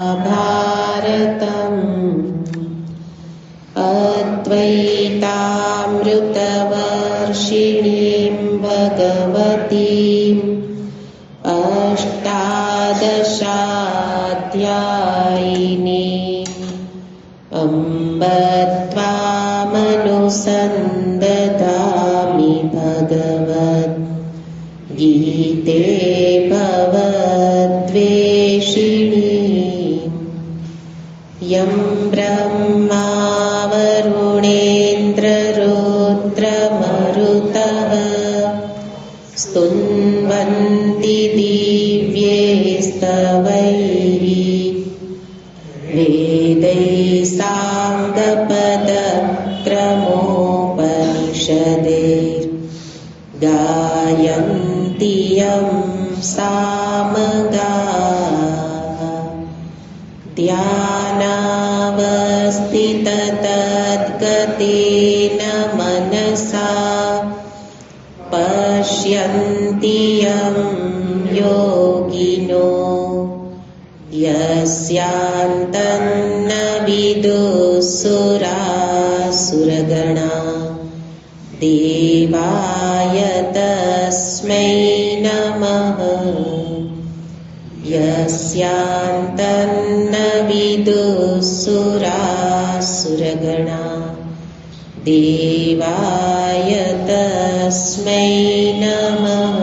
भारतम् अद्वैतामृतवर्षिणीं भगवतीम् अष्टादशाध्यायिनीम् अम्ब त्वामनुसन्दधामि भगवद्गीते भवद्वेषिणी यं ब्रह्मा वरुणेन्द्ररुद्रमरुतः स्तुन्वन्ति दिव्यैस्तवैः वेदैः साङ्गपदक्रमोपनिषदैर्गायन्ति यं सामगाः ध्यानावस्थिततद्गतेन मनसा पश्यन्ति यं योगिनो यस्यान्तन्न विदुः देवाय तस्मै नमः यस्यान्तन्न विदुः देवाय तस्मै नमः।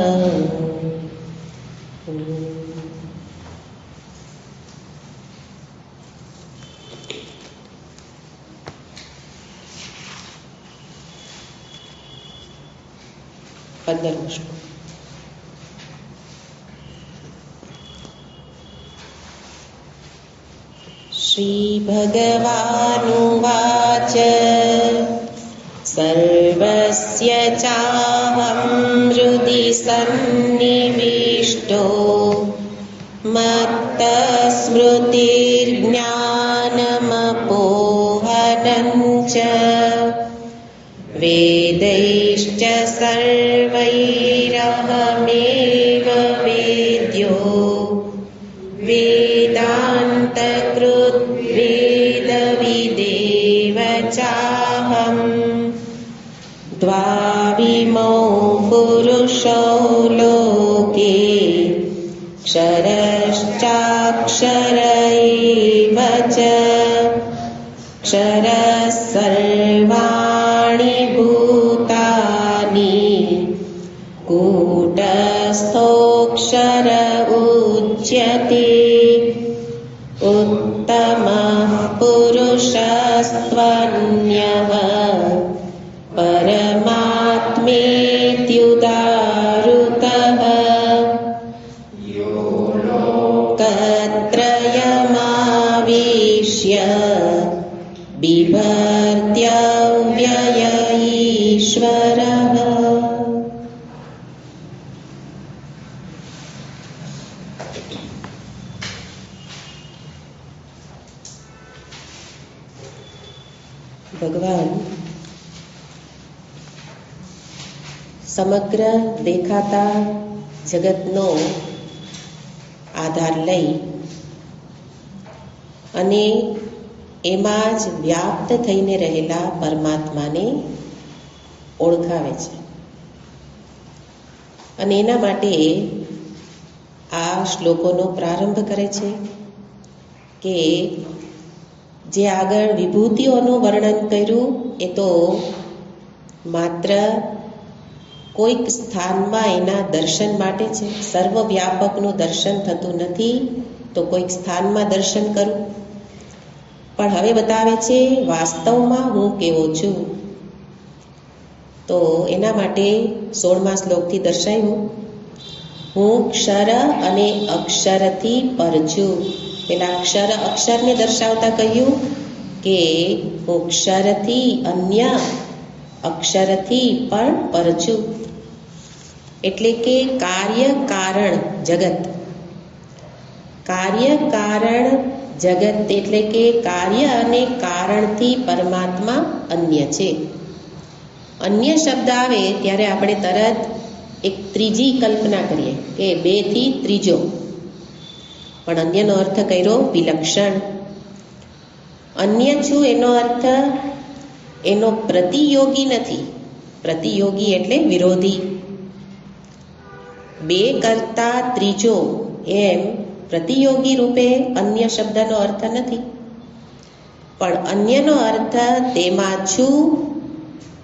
श्रीभगवानुवाच सर्वस्य चाहं हृदि सन्निविष्टो मत्तस्मृतिर्ज्ञानमपोहनं च वेदैश्च सर्वैरहमेव वेद्यो वेदान्तकृत् वेदविदेव चाहम् द्वाविमौ पुरुषौ लोके क्षरश्चाक्षर एव च क्षरः सर्वाणि भूतानि कूटस्थोऽक्षर उच्यते उत्तमः पुरुषस्त्वन्यः परमात्मेत्युदाहृतः यो लोकत्रयमाविश्य बिभर्त्यव्यय ईश्वरः। ભગવાન સમગ્ર દેખાતા જગતનો આધાર લઈ અને એમાં જ વ્યાપ્ત થઈને રહેલા પરમાત્માને ઓળખાવે છે અને એના માટે આ શ્લોકોનો પ્રારંભ કરે છે કે જે આગળ વિભૂતિઓનું વર્ણન કર્યું એ તો માત્ર કોઈક સ્થાનમાં એના દર્શન માટે છે. સર્વવ્યાપકનું દર્શન થતું નથી તો કોઈક સ્થાનમાં દર્શન કરું, પણ હવે બતાવે છે વાસ્તવમાં હું કેવો છું. તો એના માટે 16મા શ્લોકથી દર્શાવ્યું, હું ક્ષર અને અક્ષરથી પર છું. પેલા અક્ષર અક્ષરને દર્શાવતા કહ્યું કે હું ક્ષરથી અન્ય અક્ષરથી પણ પર છું. એટલે કે કાર્ય કારણ જગત, કાર્ય કારણ જગત એટલે કે કાર્ય અને કારણથી પરમાત્મા અન્ય છે. અન્ય શબ્દ આવે ત્યારે આપણે તરત એક ત્રીજી કલ્પના કરીએ કે બેથી ત્રીજો, પણ અન્યનો અર્થ કર્યો વિલક્ષણ. અન્ય છું એનો અર્થ એનો પ્રતિયોગી નથી. પ્રતિયોગી એટલે વિરોધી. બે કરતા ત્રીજો એમ પ્રતિયોગી રૂપે અન્ય શબ્દનો અર્થ નથી, પણ અન્યનો અર્થ તેમાં છું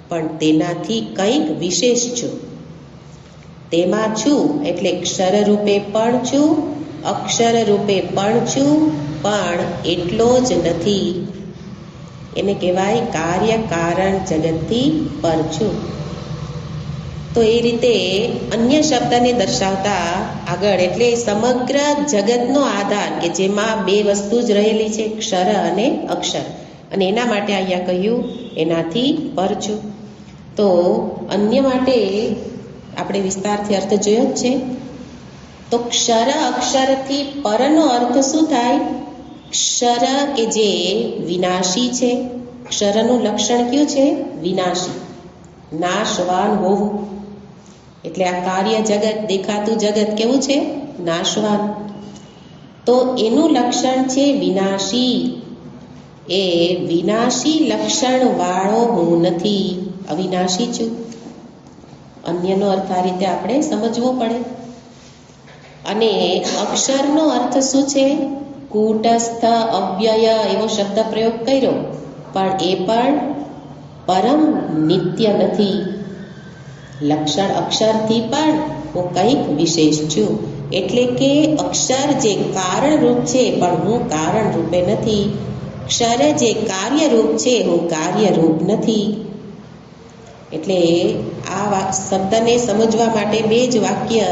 પણ તેનાથી કંઈક વિશેષ છું. તેમાં છું એટલે ક્ષર રૂપે પણ છું, અક્ષર રૂપે પણ છું, પણ એટલો જ નથી. એને કહેવાય કાર્ય કારણ જગતથી પર છું. તો એ રીતે અન્ય શબ્દને દર્શાવતા આગળ એટલે સમગ્ર જગતનો આધાર કે જેમાં બે વસ્તુ જ રહેલી છે, ક્ષર અને અક્ષર, અને એના માટે અહીંયા કહ્યું એનાથી પર છું. તો અન્ય માટે આપણે વિસ્તારથી અર્થ જોયો જ છે. તો ક્ષર અક્ષરથી પરનો અર્થ શું થાય? ક્ષર કે જે વિનાશી છે. ક્ષરનું લક્ષણ કયું છે? વિનાશી, નાશવાન હોવું. એટલે આ કાર્ય જગત, દેખાતું જગત કેવું છે? નાશવાન. તો એનું લક્ષણ છે વિનાશી. એ વિનાશી લક્ષણ વાળો હું નથી, અવિનાશી છું. અન્યનો અર્થ આ રીતે આપણે સમજવો પડે. અને અક્ષરનો અર્થ શું છે? કૂટસ્થ, અવ્યય એવો શબ્દ પ્રયોગ કર્યો, પણ એ પણ પરમ નિત્ય નથી. લક્ષણ અક્ષરથી પણ હું કંઈક વિશેષ છું. એટલે કે અક્ષર જે કારણરૂપ છે પણ હું કારણ રૂપે નથી. ક્ષર જે કાર્યરૂપ છે, હું કાર્યરૂપ નથી. એટલે આ શબ્દને સમજવા માટે બે જ વાક્ય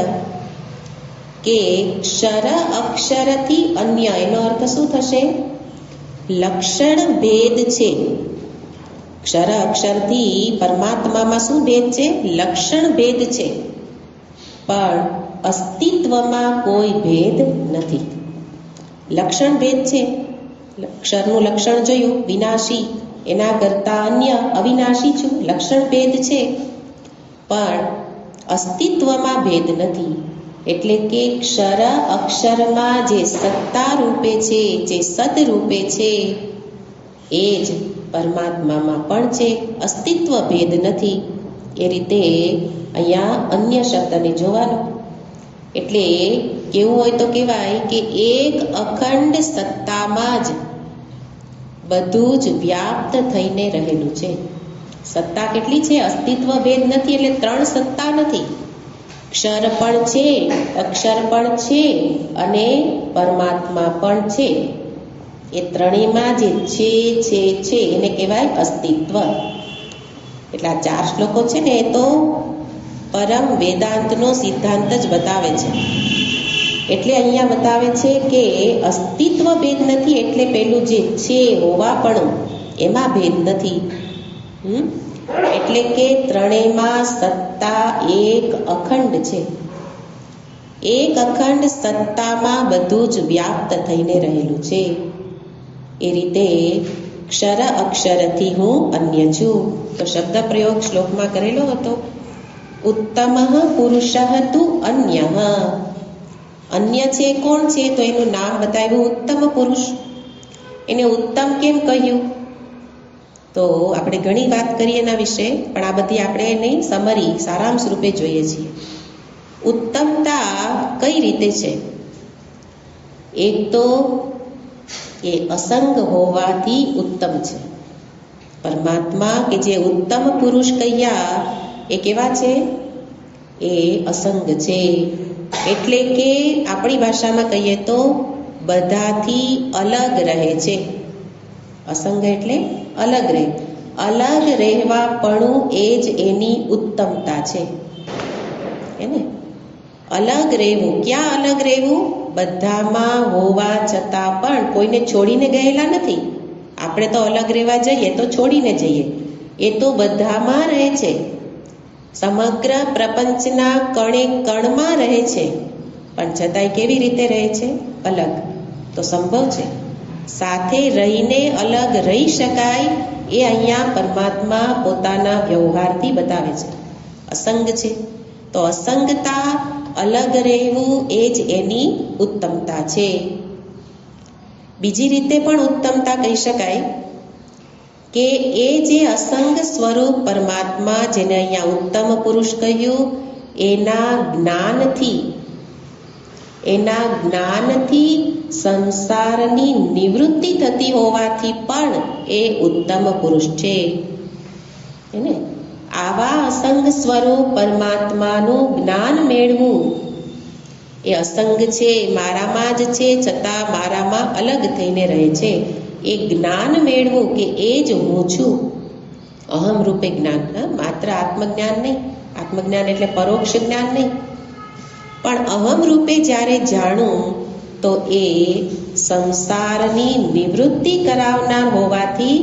કે ક્ષર અક્ષરથી અન્ય, એનો અર્થ શું થશે? લક્ષણ ભેદ છે. ક્ષર અક્ષરથી પરમાત્મામાં શું ભેદ છે? લક્ષણ ભેદ છે, પણ અસ્તિત્વમાં કોઈ ભેદ નથી. લક્ષણ ભેદ છે. ક્ષરનું લક્ષણ જોયું વિનાશી, એના કરતા અન્ય અવિનાશી છું. લક્ષણ ભેદ છે, પણ અસ્તિત્વમાં ભેદ નથી. એટલે કે ક્ષર અક્ષરમાં જે સત્તા રૂપે છે, જે સદ રૂપે છે, એ જ પરમાત્મામાં પણ છે. અસ્તિત્વ ભેદ નથી. એ રીતે અહીંયા અન્ય શબ્દને જોવાનું. એટલે કેવું હોય તો કહેવાય કે એક અખંડ સત્તામાં જ બધું જ વ્યાપ્ત થઈને રહેલું છે. સત્તા કેટલી છે? અસ્તિત્વ ભેદ નથી. એટલે ત્રણ સત્તા નથી. ક્ષર પણ છે, અક્ષર પણ છે, અને પરમાત્મા પણ છે. એ ત્રણેયમાં જે છે એને કહેવાય અસ્તિત્વ. એટલે આ 4 શ્લોકો છે ને, એ તો પરમ વેદાંતનો સિદ્ધાંત જ બતાવે છે. એટલે અહીંયા બતાવે છે કે અસ્તિત્વ ભેદ નથી. એટલે પેલું જે છે હોવાપણું, એમાં ભેદ નથી. એટલે કે ત્રણેયમાં સત્તા એક અખંડ છે. એક અખંડ સત્તામાં બધું જ વ્યાપ્ત થઈને રહેલું છે. એ રીતે ક્ષર અક્ષરથી હું અન્ય છું. તો શબ્દ પ્રયોગ શ્લોકમાં કરેલો હતો. ઉત્તમ પુરુષ તુ અન્ય. અન્ય છે કોણ છે? તો એનું નામ બતાવ્યું ઉત્તમ પુરુષ. એને ઉત્તમ કેમ કહ્યું? તો આપણે ઘણી વાત કરીએ એના વિશે, પણ આ બધી આપણે એની સમરી સારાંશ રૂપે જોઈએ છીએ. ઉત્તમતા કઈ રીતે છે? એક તો એ અસંગ હોવાથી ઉત્તમ છે. પરમાત્મા કે જે ઉત્તમ પુરુષ કહ્યા, એ કેવા છે? એ અસંગ છે. એટલે કે આપણી ભાષામાં કહીએ તો બધાથી અલગ રહે છે. અસંગ એટલે અલગ રહે. અલગ રહેવાપણું એ જ એની ઉત્તમતા છે. એને અલગ રહેવું. ક્યાં અલગ રહેવું? બધામાં હોવા છતાં પણ કોઈને છોડીને ગયેલા નથી. આપણે તો અલગ રહેવા જઈએ તો છોડીને જઈએ. એ તો બધામાં રહે છે. સમગ્ર પ્રપંચના કણે કણમાં રહે છે, પણ છતાંય કેવી રીતે રહે છે? અલગ. તો સંભવ છે. સાથે રહીને અલગ રહી શકાય એ અહીંયા પરમાત્મા પોતાના વ્યવહારથી બતાવે છે. અસંગ છે. તો અસંગતા, અલગ રહેવું, એ જ એની ઉત્તમતા છે. બીજી રીતે પણ ઉત્તમતા કહી શકાય કે એ જે અસંગ સ્વરૂપ પરમાત્મા, જેને અહીંયા ઉત્તમ પુરુષ કહ્યું, એના જ્ઞાનથી સંસારની નિવૃત્તિ થતી હોવાથી પણ એ ઉત્તમ પુરુષ છે. એને આવા અસંગ સ્વરૂપ પરમાત્માનું જ્ઞાન મેળવું, એ અસંગ છે, મારામાં જ છે, છતાં મારામાં અલગ થઈને રહે છે, એ જ્ઞાન મેળવું કે એ જ હું છું. અહમ રૂપે જ્ઞાન, માત્ર આત્મજ્ઞાન નહીં. આત્મજ્ઞાન એટલે પરોક્ષ જ્ઞાન નહીં, પણ અહમ રૂપે જ્યારે જાણું તો એ સંસારની નિવૃત્તિ કરાવનાર હોવાથી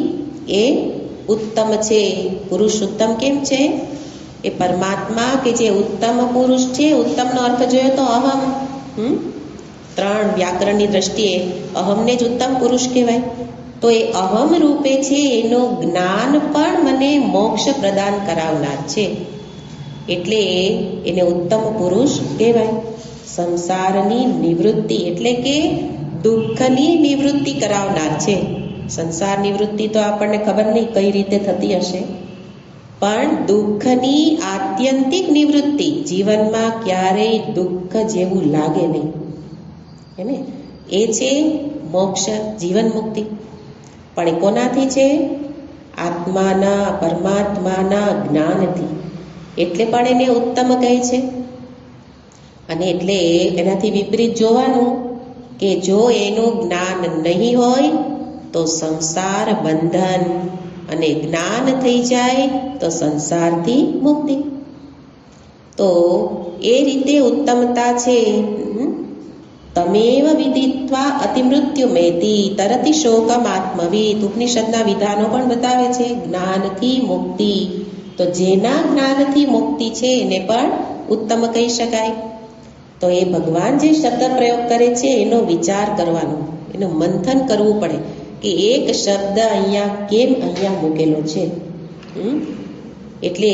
એ ઉત્તમ છે. પુરુષ ઉત્તમ કેમ છે? એ પરમાત્મા કે જે ઉત્તમ પુરુષ છે, ઉત્તમનો અર્થ જોયો તો અહમ, 3 વ્યાકરણની દ્રષ્ટિએ અહમને જ ઉત્તમ પુરુષ કહેવાય. તો એ અહમ રૂપે છે, એનું જ્ઞાન પણ મને મોક્ષ પ્રદાન કરાવનાર છે, એટલે એને ઉત્તમ પુરુષ કહેવાય. સંસારની નિવૃત્તિ એટલે કે દુઃખની નિવૃત્તિ કરાવનાર છે. સંસાર નિવૃત્તિ તો આપણને ખબર નહીં કઈ રીતે થતી હશે, પણ દુઃખની આત્યંતિક નિવૃત્તિ, જીવનમાં ક્યારેય દુઃખ જેવું લાગે નહીં, એને એ છે મોક્ષ, જીવન મુક્તિ. પણ એ કોનાથી છે? આત્માના, પરમાત્માના જ્ઞાનથી. એટલે પણ એને ઉત્તમ કહે છે. અને એટલે એનાથી વિપરીત જોવાનું કે જો એનું જ્ઞાન નહીં હોય તો સંસાર બંધન, અને જ્ઞાન થઈ જાય તો સંસારથી મુક્તિ. તો એ રીતે ઉત્તમતા છે. તમેવ વિદિત્વા અતિમૃત્યુ મેતી તરતિ શોકમ આત્મવિદ. ઉપનિષદના વિધાનો પણ બતાવે છે જ્ઞાનથી મુક્તિ. તો જેના જ્ઞાનથી મુક્તિ છે એને પણ ઉત્તમ કહી શકાય. તો એ ભગવાન જે શબ્દ પ્રયોગ કરે છે એનો વિચાર કરવાનો, એનું મંથન કરવું પડે કે એક શબ્દ કેમ અહીંયા મૂકેલો છે. એટલે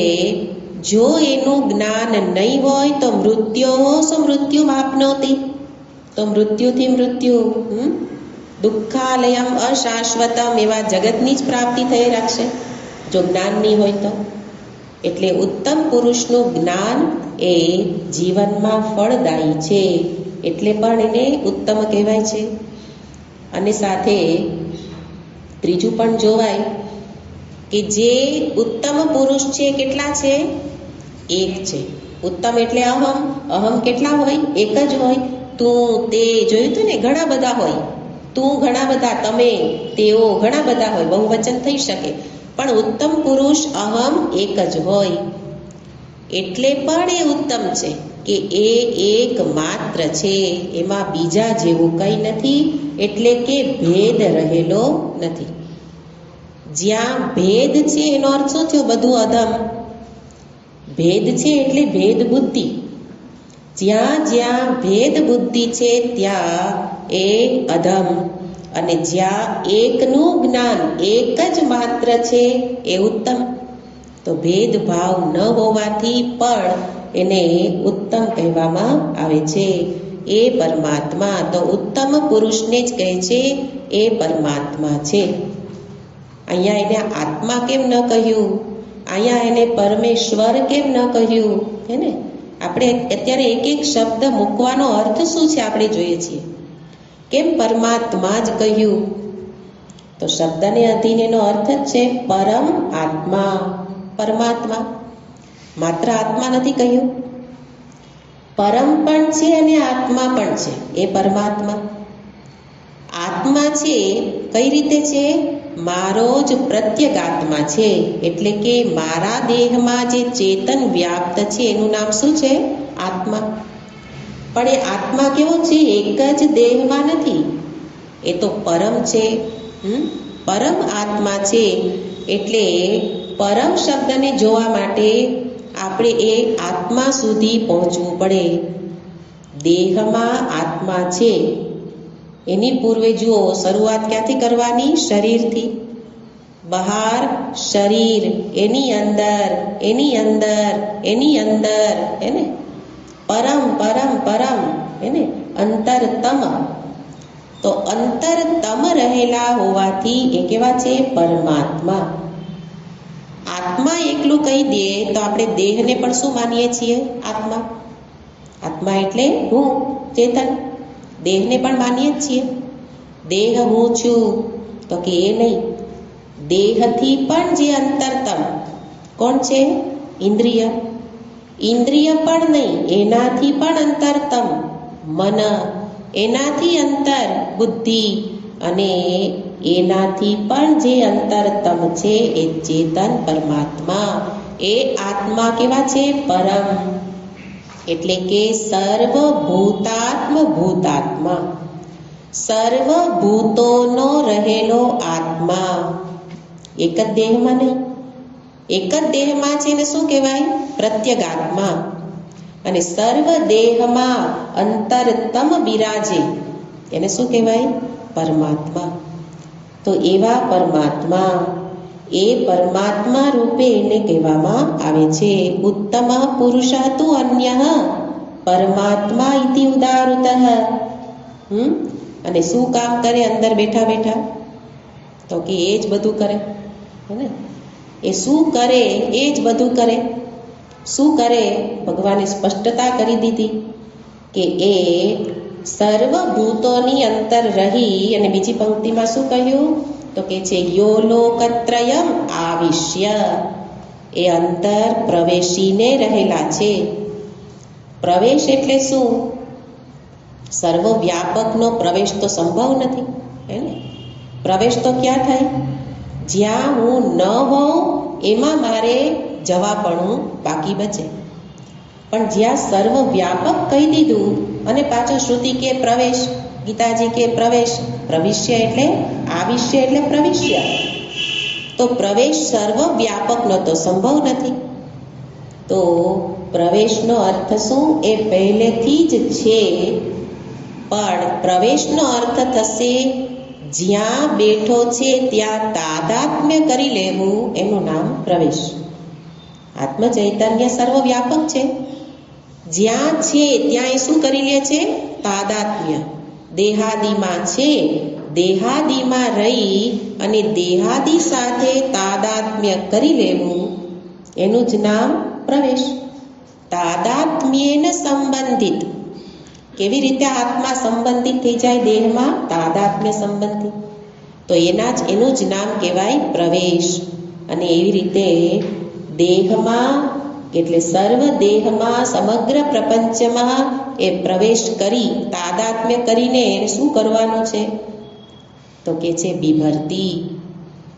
જો એનું જ્ઞાન નહીં હોય તો મૃત્યો મૃત્યુ માપનોતી, તો મૃત્યુથી મૃત્યુ, દુઃખાલયમ અશાશ્વતમ, એવા જગતની જ પ્રાપ્તિ થઈ રાખશે જો જ્ઞાન નહીં હોય તો. એટલે ઉત્તમ પુરુષનું જ્ઞાન એ જીવનમાં ફળદાયી છે, એટલે પણ એને ઉત્તમ કહેવાય છે. અને સાથે ત્રીજું પણ જોવાય કે જે ઉત્તમ પુરુષ છે કેટલા છે? એક છે. ઉત્તમ એટલે અહમ કેટલા હોય? એક જ હોય. તું, તે જોયું હતું ને, ઘણા બધા હોય. તું ઘણા બધા, તમે, તેઓ ઘણા બધા હોય, બહુવચન થઈ શકે. પણ ઉત્તમ પુરુષ અહમ એક જ હોય. એટલે પણ એ ઉત્તમ છે કે એ એક માત્ર છે, એમાં બીજા જેવું કંઈ નથી, એટલે કે ભેદ રહેલો નથી. જ્યાં ભેદ છે એનો અર્થ શું થયો? બધું અધમ. ભેદ છે એટલે ભેદ બુદ્ધિ. જ્યાં જ્યાં ભેદ બુદ્ધિ છે ત્યાં એ અધમ. અને જ્યાં એકનું જ્ઞાન એક જ માત્ર છે એ ઉત્તમ. તો ભેદભાવ ન હોવાથી પણ એને ઉત્તમ કહેવામાં આવે છે. એ પરમાત્મા, તો ઉત્તમ પુરુષને જ કહે છે એ પરમાત્મા છે. અહીંયા એને આત્મા કેમ ન કહ્યું? અહીંયા એને પરમેશ્વર કેમ ન કહ્યું? હે ને, આપણે અત્યારે એક એક શબ્દ મૂકવાનો અર્થ શું છે આપણે જોઈએ છીએ. કેમ પરમાત્મા જ કહ્યું? તો શબ્દને અધીન એનો અર્થ જ છે પરમ આત્મા, પરમાત્મા. માત્ર આત્મા નથી કહ્યું, પરમ પણ છે અને આત્મા પણ છે એ પરમાત્મા. આત્મા છે કઈ રીતે છે? મારો જ પ્રત્યેગાત્મા છે, એટલે કે મારા દેહમાં જે ચેતન વ્યાપ્ત છે એનું નામ શું છે? આત્મા. પણ એ આત્મા કેવો છે? એક જ દેહમાં નથી, એ તો પરમ છે, પરમ આત્મા છે. એટલે પરમ શબ્દને જોવા માટે આપણે એ આત્મા સુધી પહોંચવું પડે. દેહમાં આત્મા છે, એની પૂર્વે જુઓ શરૂઆત ક્યાંથી કરવાની? શરીરથી. બહાર શરીર, એની અંદર, એની અંદર, એની અંદર, એને પરમ પરમ પરમ, એને અંતરતમ. તો અંતરતમ રહેલા હોવાથી એ કેવા છે? પરમાત્મા. આત્મા એકલું કહી દે તો આપણે દેહને પણ શું માનીએ છીએ? આત્મા. આત્મા એટલે હું, ચેતન. દેહને પણ માનીએ જ છીએ. દેહ હું છું તો કે એ નહીં. દેહથી પણ જે અંતરતમ કોણ છે? ઇન્દ્રિય. ઇન્દ્રિય પણ નહીં, એનાથી પણ અંતરતમ મન, એનાથી અંતર બુદ્ધિ, અને એનાથી પણ જે અંતરતમ છે એ ચેતન પરમાત્મા. એ આત્મા કેવા છે? પરમ. એટલે કે સર્વભૂતાત્મ ભૂતાત્મા, સર્વભૂતોનો રહેલો આત્મા. એક જ દેહમાં નહીં, એક જ દેહમાં છે ને શું કહેવાય? પ્રત્યેગાત્મા. અને સર્વ દેહમાં અંતરતમ બિરાજે એને શું કહેવાય? પરમાત્મા. તો એવા પરમાત્મા, એ પરમાત્મા રૂપે એને કહેવામાં આવે છે ઉત્તમ પુરુષ તુ અન્ય પરમાત્મા ઇતિ ઉદાહૃતઃ. અને શું કામ કરે અંદર બેઠા બેઠા? તો કે એ જ બધું કરે, હે ને? એ શું કરે? એ જ બધું કરે. શું કરે? ભગવાને સ્પષ્ટતા કરી દીધી કે એ સર્વભૂતોની અંતર રહી. અને બીજી પંક્તિમાં શું કહ્યું? તો કે છે યો લોકત્રયમ આવિશ્ય. એ અંતર પ્રવેશીને રહેલા છે. પ્રવેશ એટલે શું? સર્વવ્યાપકનો પ્રવેશ તો સંભવ નથી, હે ને? પ્રવેશ તો ક્યાં થાય? જ્યાં હું ન હોઉં એમાં મારે જવાપણું બાકી બચે. પણ જ્યાં સર્વવ્યાપક કહી દીધું અને પાછો શ્રુતિ કે પ્રવેશ, ગીતાજી કે પ્રવેશ, પ્રવિશ્ય એટલે આવિશ્ય એટલે પ્રવિશ્ય. તો પ્રવેશ સર્વવ્યાપકનો તો સંભવ નથી. તો પ્રવેશનો અર્થ શું? એ પહેલેથી જ છે, પણ પ્રવેશનો અર્થ થશે જ્યાં બેઠો છે ત્યાં તાદાત્મ્ય કરી લેવું, એનું નામ પ્રવેશ. આત્મ ચૈતન્ય સર્વવ્યાપક છે, જ્યાં છે ત્યાં એ શું કરી લે છે? તાદાત્મ્ય. દેહાદિમાં છે, દેહાદિમાં રહી અને દેહાદિ સાથે તાદાત્મ્ય કરી લેવું, એનું જ નામ પ્રવેશ. તાદાત્મ્યેન સંબંધિત. કેવી રીતે આત્મા સંબંધિત થઈ જાય દેહમાં? તાદાત્મ્ય સંબંધિત. તો એનું જ નામ કહેવાય પ્રવેશ. અને એવી રીતે દેહમાં એટલે સર્વ દેહમાં, સમગ્ર પ્રપંચમાં એ પ્રવેશ કરી, તાદાત્મ્ય કરીને એને શું કરવાનું છે? તો કે છે બિભર્તી.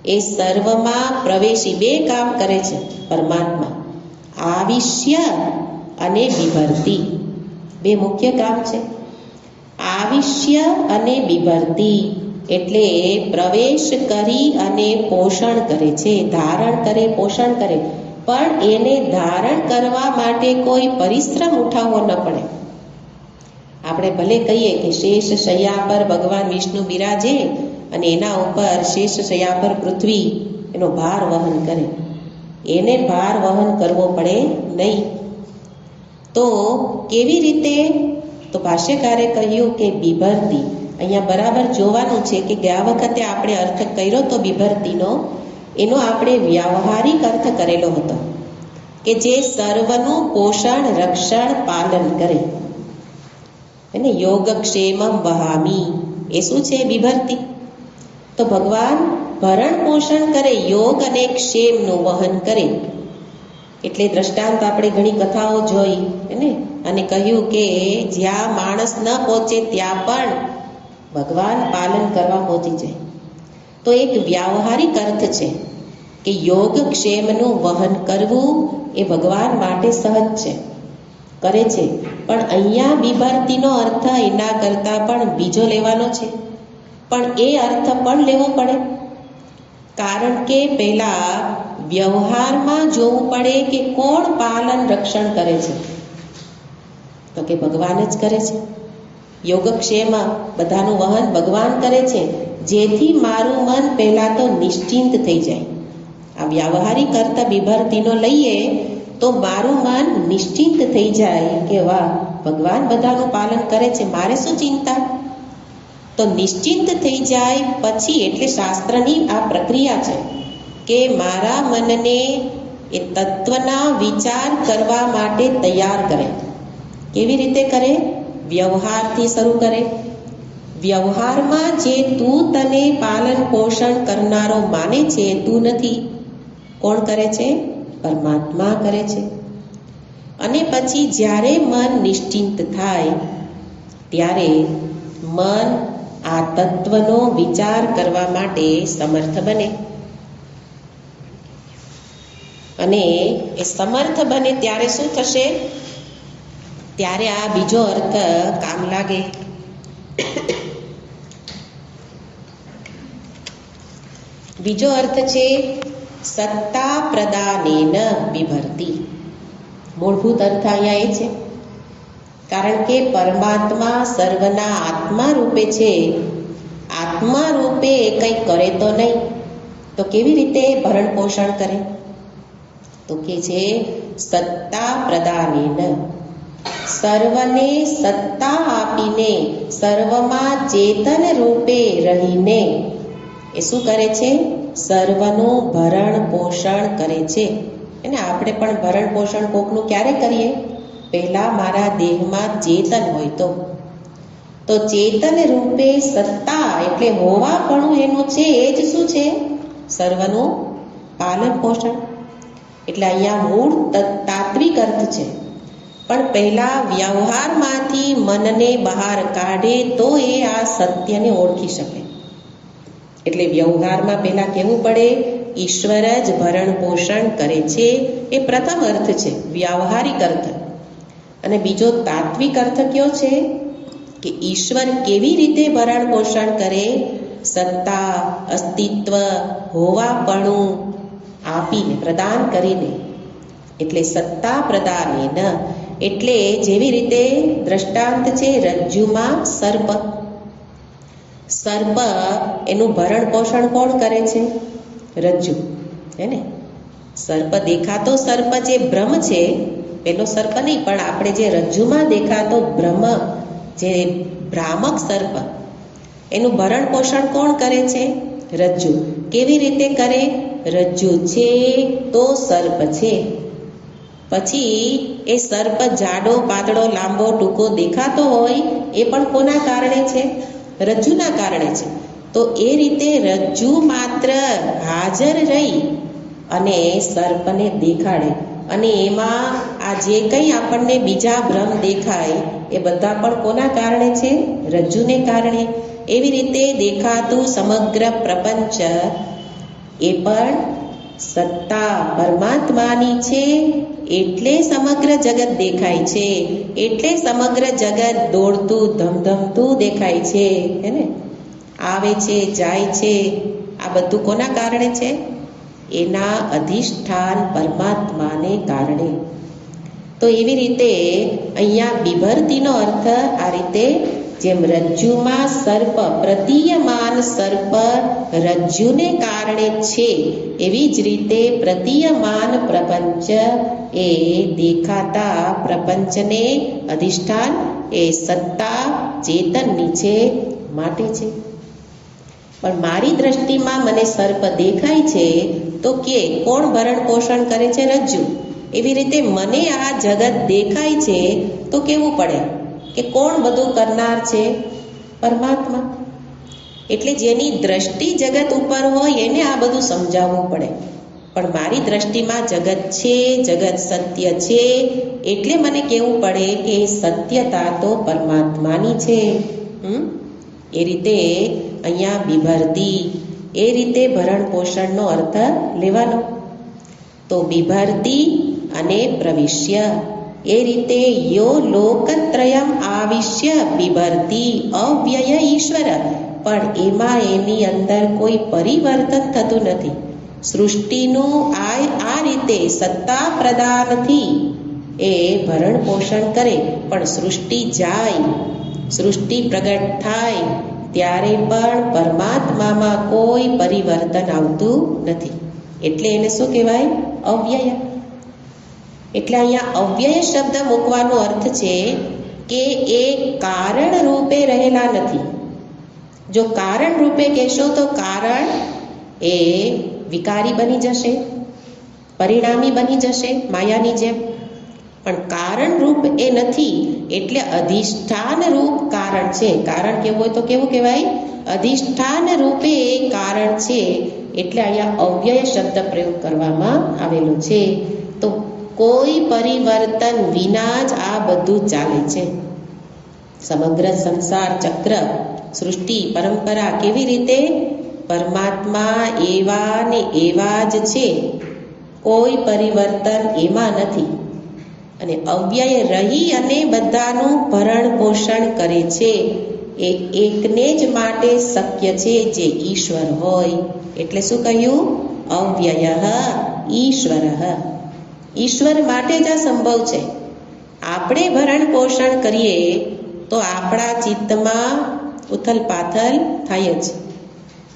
એ સર્વમાં પ્રવેશી બે કામ કરે છે પરમાત્મા, આવિશ્ય અને બિભર્તી. બે મુખ્ય કામ છે. આવિશ્ય અને બિભર્તી એટલે પ્રવેશ કરી અને પોષણ કરે છે, ધારણ કરે, પોષણ કરે. પણ એને ધારણ કરવા માટે કોઈ પરિશ્રમ ઉઠાવવો ન પડે. આપણે ભલે કહીએ કે શેષ શૈયા પર ભગવાન વિષ્ણુ બિરાજે અને એના ઉપર શેષ શૈયા પર પૃથ્વી એનો ભાર વહન કરે, એને ભાર વહન કરવો પડે નહીં. તો કેવી રીતે? તો ભાષ્યકારે કહ્યું કે બિભર્તી. અહીંયા બરાબર જોવાનું છે કે ગયા વખતે આપણે અર્થ કર્યો તો બિભર્તીનો, એનો આપણે વ્યાવહારિક અર્થ કરેલો હતો કે જે સર્વનું પોષણ, રક્ષણ, પાલન કરે. એને યોગક્ષેમમ વહામી, એ શું છે? બિભર્તી. તો ભગવાન ભરણ પોષણ કરે, યોગ અને ક્ષેમનું વહન કરે. એટલે દ્રષ્ટાંત આપણે ઘણી કથાઓ જોઈ, એને અને કહ્યું કે જ્યાં માણસ ન પહોંચે ત્યાં પણ ભગવાન પાલન કરવા પહોંચી જાય. તો એક વ્યાવહારિક અર્થ છે કે યોગ ક્ષેમનું વહન કરવું એ ભગવાન માટે સહજ છે, કરે છે. પણ અહીંયા બિભર્તીનો અર્થ એના કરતાં પણ બીજો લેવાનો છે. પણ એ અર્થ પણ લેવો પડે, કારણ કે પહેલા વ્યવહારમાં જોવું પડે કે કોણ પાલન રક્ષણ કરે છે? તો કે ભગવાન જ કરે છે. યોગક્ષેમમાં બધાનું વહન ભગવાન કરે છે, જેથી મારું મન પહેલા તો નિશ્ચિંત થઈ જાય. આ વ્યાવહારિક અર્થ બિભર્તીનો લઈએ તો મારું મન નિશ્ચિંત થઈ જાય કે વાહ, ભગવાન બધાનું પાલન કરે છે, મારે શું ચિંતા? તો નિશ્ચિંત થઈ જાય પછી, એટલે શાસ્ત્રની આ પ્રક્રિયા છે કે મારા મનને એ તત્વના વિચાર કરવા માટે તૈયાર કરે. કેવી રીતે કરે? વ્યવહારથી શરૂ કરે. વ્યવહારમાં જે તું તને પાલન પોષણ કરનારો માને છે તું નથી. કોણ કરે છે? પરમાત્મા કરે છે. અને પછી જ્યારે મન નિશ્ચિંત થાય ત્યારે મન આ તત્વનો વિચાર કરવા માટે સમર્થ બને. અને એ સમર્થ બને ત્યારે શું થશે? ત્યારે આ બીજો અર્થ કામ લાગે. બીજો અર્થ છે સત્તા પ્રદાનેન બિભર્તિ. મૂળભૂત અર્થ અહીંયા એ છે, કારણ કે પરમાત્મા સર્વના આત્મા રૂપે છે. આત્મા રૂપે એ કંઈ કરે તો નહીં, તો કેવી રીતે ભરણ પોષણ કરે? તો કે છે સત્તા પ્રદાનેન. સર્વને સત્તા આપીને, સર્વમાં ચેતન રૂપે રહીને એ શું કરે છે? સર્વનું ભરણ પોષણ કરે છે. અને આપણે પણ ભરણ પોષણ કોકનું ક્યારે કરીએ? પહેલા મારા દેહમાં ચેતન હોય તો ચેતન રૂપે સત્તા એટલે હોવાપણું એનું છે એ જ શું છે? સર્વનું પાલન પોષણ. એટલે અહીંયા મૂળ તાત્વિક અર્થ છે, પણ પહેલા વ્યવહારમાંથી મનને બહાર કાઢે તો એ આ સત્યને ઓળખી શકે. એટલે વ્યવહારમાં પહેલા કહેવું પડે ઈશ્વર જ ભરણ પોષણ કરે છે. એ પ્રથમ અર્થ છે, વ્યવહારિક અર્થ. અને બીજો તાત્વિક અર્થ કયો છે કે ઈશ્વર કેવી રીતે ભરણ પોષણ કરે? સત્તા, અસ્તિત્વ, હોવાપણું આપીને, પ્રદાન કરીને. એટલે સત્તા પ્રદાનેન એટલે જેવી રીતે દ્રષ્ટાંત છે રજ્જુમાં સર્પ. સર્પ એનું ભરણ પોષણ કોણ કરે છે? રજ્જુ, હે ને? સર્પ દેખાતો સર્પ જે બ્રહ્મ છે, પેલો સર્પ નહીં, પણ આપણે જે રજ્જુમાં દેખાતો બ્રહ્મ, જે ભ્રામક સર્પ, એનું ભરણ પોષણ કોણ કરે છે? રજ્જુ. કેવી રીતે કરે? રજ્જુ છે તો સર્પ છે. પછી એ સર્પ જાડો પાતળો લાંબો ટૂંકો દેખાતો હોય એ પણ કોના કારણે છે? રજ્જુના કારણે છે. તો એ રીતે રજ્જુ માત્ર હાજર રહી અને સર્પને દેખાડે, અને એમાં આ જે કંઈ આપણને બીજા ભ્રમ દેખાય એ બધા પણ કોના કારણે છે? રજ્જુને કારણે. એવી રીતે દેખાતું સમગ્ર પ્રપંચ એ પણ સત્તા પરમાત્માની છે, એટલે સમગ્ર જગત દેખાય છે, એટલે સમગ્ર જગત દોડતું ધમધમતું દેખાય છે, હે ને? આવે છે, જાય છે. આ બધું કોના કારણે છે? એના અધિષ્ઠાન પરમાત્માને કારણે. તો એવી રીતે અહીંયા બિભર્તિનો અર્થ આ રીતે, જેમ રજ્જુમાં સર્પ, પ્રતીયમાન સર્પ રજ્જુને કારણે છે, એવી જ રીતે પ્રતીયમાન પ્રપંચ એ દેખાતા પ્રપંચને અધિષ્ઠાન એ સત્તા ચેતનની છે, માટે છે. પણ મારી દ્રષ્ટિમાં મને સર્પ દેખાય છે તો કે કોણ ભરણ પોષણ કરે છે? રજ્જુ. એવી રીતે મને આ જગત દેખાય છે તો કેવું પડે કે કોણ બધું કરનાર છે? પરમાત્મા. એટલે જેની દ્રષ્ટિ જગત ઉપર હોય એને આ બધું સમજાવવું પડે. પણ મારી દ્રષ્ટિમાં જગત છે, જગત સત્ય છે, એટલે મને કહેવું પડે કે સત્યતા તો પરમાત્માની છે. એ રીતે અહીંયા બિભર્તિ, એ રીતે ભરણ પોષણનો અર્થ લેવાનો. તો બિભર્તિ અને પ્રવિશ્ય, એ રીતે યો લોકત્રયમ આવિશ્ય બિભર્તિ અવ્યય ઈશ્વર. પણ એમાં એની અંદર કોઈ પરિવર્તન થતું નથી. સૃષ્ટિનું આ રીતે સત્તા પ્રદાનથી એ ભરણ પોષણ કરે, પણ સૃષ્ટિ જાય, સૃષ્ટિ પ્રગટ થાય ત્યારે પણ પરમાત્મામાં કોઈ પરિવર્તન આવતું નથી. એટલે એને શું કહેવાય? અવ્યય. એટલે અહીંયા અવ્યય શબ્દ મૂકવાનો અર્થ છે કે એ કારણ રૂપે રહેલા નથી. જો કારણ રૂપે કહેશો તો કારણ એ વિકારી બની જશે, પરિણામી બની જશે માયાની જેમ. પણ કારણ રૂપ એ નથી, એટલે અધિષ્ઠાન રૂપ કારણ છે. કારણ કેવું હોય તો કેવું કહેવાય? અધિષ્ઠાન રૂપે કારણ છે. એટલે અહીંયા અવ્યય શબ્દ પ્રયોગ કરવામાં આવેલો છે. તો કોઈ પરિવર્તન વિના જ આ બધું ચાલે છે. સમગ્ર સંસાર ચક્ર, સૃષ્ટિ પરંપરા કેવી રીતે? પરમાત્મા એવા ને એવા જ છે, કોઈ પરિવર્તન એમાં નથી. અને અવ્યય રહી અને બધાનું ભરણ પોષણ કરે છે. એ એકને જ માટે શક્ય છે, જે ઈશ્વર હોય. એટલે શું કહ્યું? અવ્યય ઈશ્વર. ઈશ્વર માટે જ આ સંભવ છે. આપણે ભરણ પોષણ કરીએ તો આપણા ચિત્તમાં ઉથલ પાથલ થાય જ.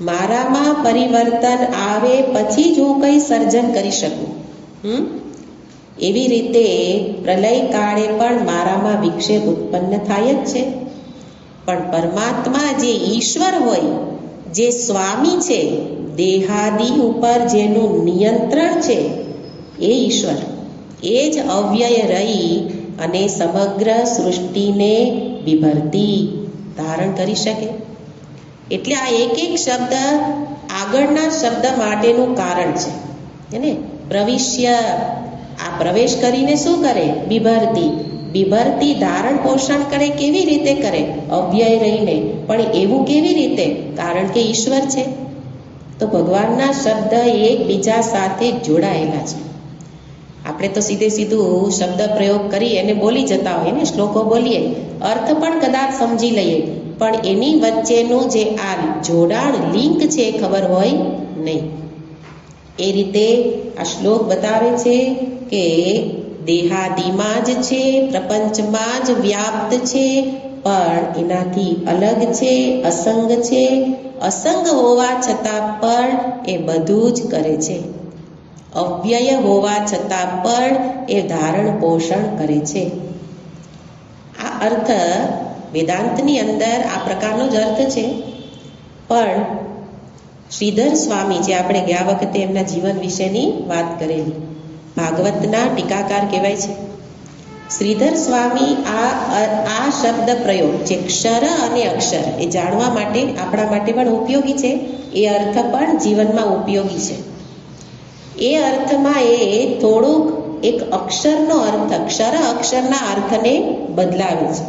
મારામાં પરિવર્તન આવે પછી જ હું કંઈ સર્જન કરી શકું. એવી રીતે પ્રલય કાળે પણ મારામાં વિક્ષેપ ઉત્પન્ન થાય જ છે. પણ પરમાત્મા જે ઈશ્વર હોય, જે સ્વામી છે, દેહાદિ ઉપર જેનું નિયંત્રણ છે, એ ઈશ્વર, એ જ અવ્યય રહી અને સમગ્ર સૃષ્ટિને વિભરતી ધારણ કરી શકે. એટલે આ એક એક શબ્દ આગળના શબ્દ માટેનું કારણ છે. એને પ્રવિશ્ય, આ પ્રવેશ કરીને શું કરે? વિભરતી. વિભરતી ધારણ પોષણ કરે. કેવી રીતે કરે? અવ્યય રહીને. પણ એવું કેવી રીતે? કારણ કે ઈશ્વર છે. તો ભગવાનના શબ્દ એકબીજા સાથે જોડાયેલા છે. આપણે તો સીધું શબ્દ પ્રયોગ કરી અને બોલી જતા હોય ને, શ્લોકો બોલીએ, અર્થ પણ કદાચ સમજી લઈએ, પણ એની વચ્ચેનું જે આ જોડાણ, લિંક છે, એ ખબર હોય નહીં. એ રીતે આ શ્લોક બતાવે છે કે દેહાદિમાં જ છે, પ્રપંચમાં જ વ્યાપ્ત છે, પણ એનાથી અલગ છે, અસંગ છે. અસંગ હોવા છતાં પણ એ બધું જ કરે છે. અવ્યય હોવા છતાં પણ એ ધારણ પોષણ કરે છે. આ અર્થ વેદાંતની અંદર આ પ્રકારનો જ અર્થ છે. પણ શ્રીધર સ્વામી, જે આપણે ગયા વખતે એમના જીવન વિશેની વાત કરેલી, ભાગવતના ટીકાકાર કહેવાય છે. શ્રીધર સ્વામી આ શબ્દ પ્રયોગ જે ક્ષર અને અક્ષર, એ જાણવા માટે આપણા માટે પણ ઉપયોગી છે. એ અર્થ પણ જીવનમાં ઉપયોગી છે. એ અર્થમાં એ થોડુંક એક અક્ષરનો અર્થ, ક્ષર અક્ષરના અર્થને બદલાવે છે.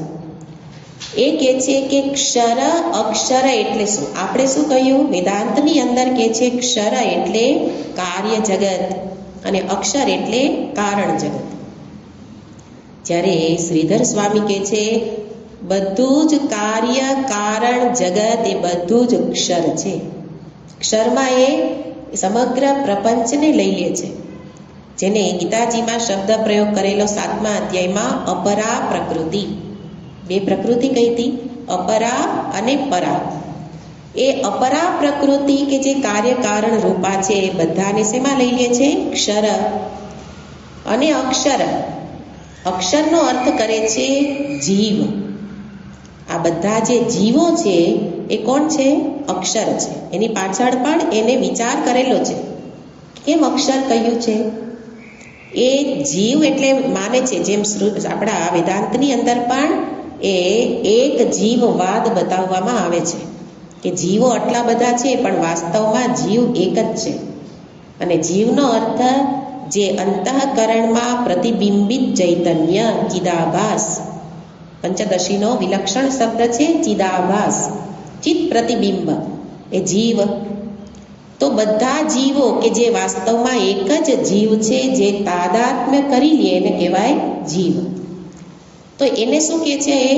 એ કહે છે કે ક્ષર અક્ષર એટલે શું? આપણે શું કહ્યું? વેદાંતની અંદર કહે છે ક્ષર એટલે કાર્ય જગત અને અક્ષર એટલે કારણ જગત. જ્યારે શ્રીધર સ્વામી કહે છે બધું જ કાર્ય કારણ જગત એ બધું જ ક્ષર છે. ક્ષરમાં એ સમગ્ર પ્રપંચને લઈ લે છે. જેને ગીતાજીમાં શબ્દ પ્રયોગ કરેલો 7મા અધ્યાયમાં અપરા પ્રકૃતિ, બે પ્રકૃતિ કઈ હતી? અપરા અને પરા. એ અપરા પ્રકૃતિ કે જે કાર્ય કારણ રૂપા છે, એ બધાને શેમાં લઈ લે છે? ક્ષર. અને અક્ષર, અક્ષરનો અર્થ કરે છે જીવ. આ બધા જે જીવો છે એ કોણ છે? અક્ષર છે. એની પાછળ પણ એને વિચાર કરેલો છે. કેમ અક્ષર કહ્યું છે? એ જીવ એટલે માને છે, જેમ આપણા વેદાંતની અંદર પણ એ એક જીવવાદ બતાવવામાં આવે છે કે જીવો આટલા બધા છે, પણ વાસ્તવમાં જીવ એક જ છે. અને જીવનો અર્થ જે અંતઃકરણમાં પ્રતિબિંબિત ચૈતન્ય, ચિદાભાસ. પંચદશીનો વિલક્ષણ શબ્દ છે ચિદાભાસ, ચિત્ત પ્રતિબિંબ, એ જીવ. તો બધા જીવો કે જે વાસ્તવમાં એક જ જીવ છે, જે તાદાત્મ્ય કરી લે એને કહેવાય જીવ. તો એને શું કહે છે? એ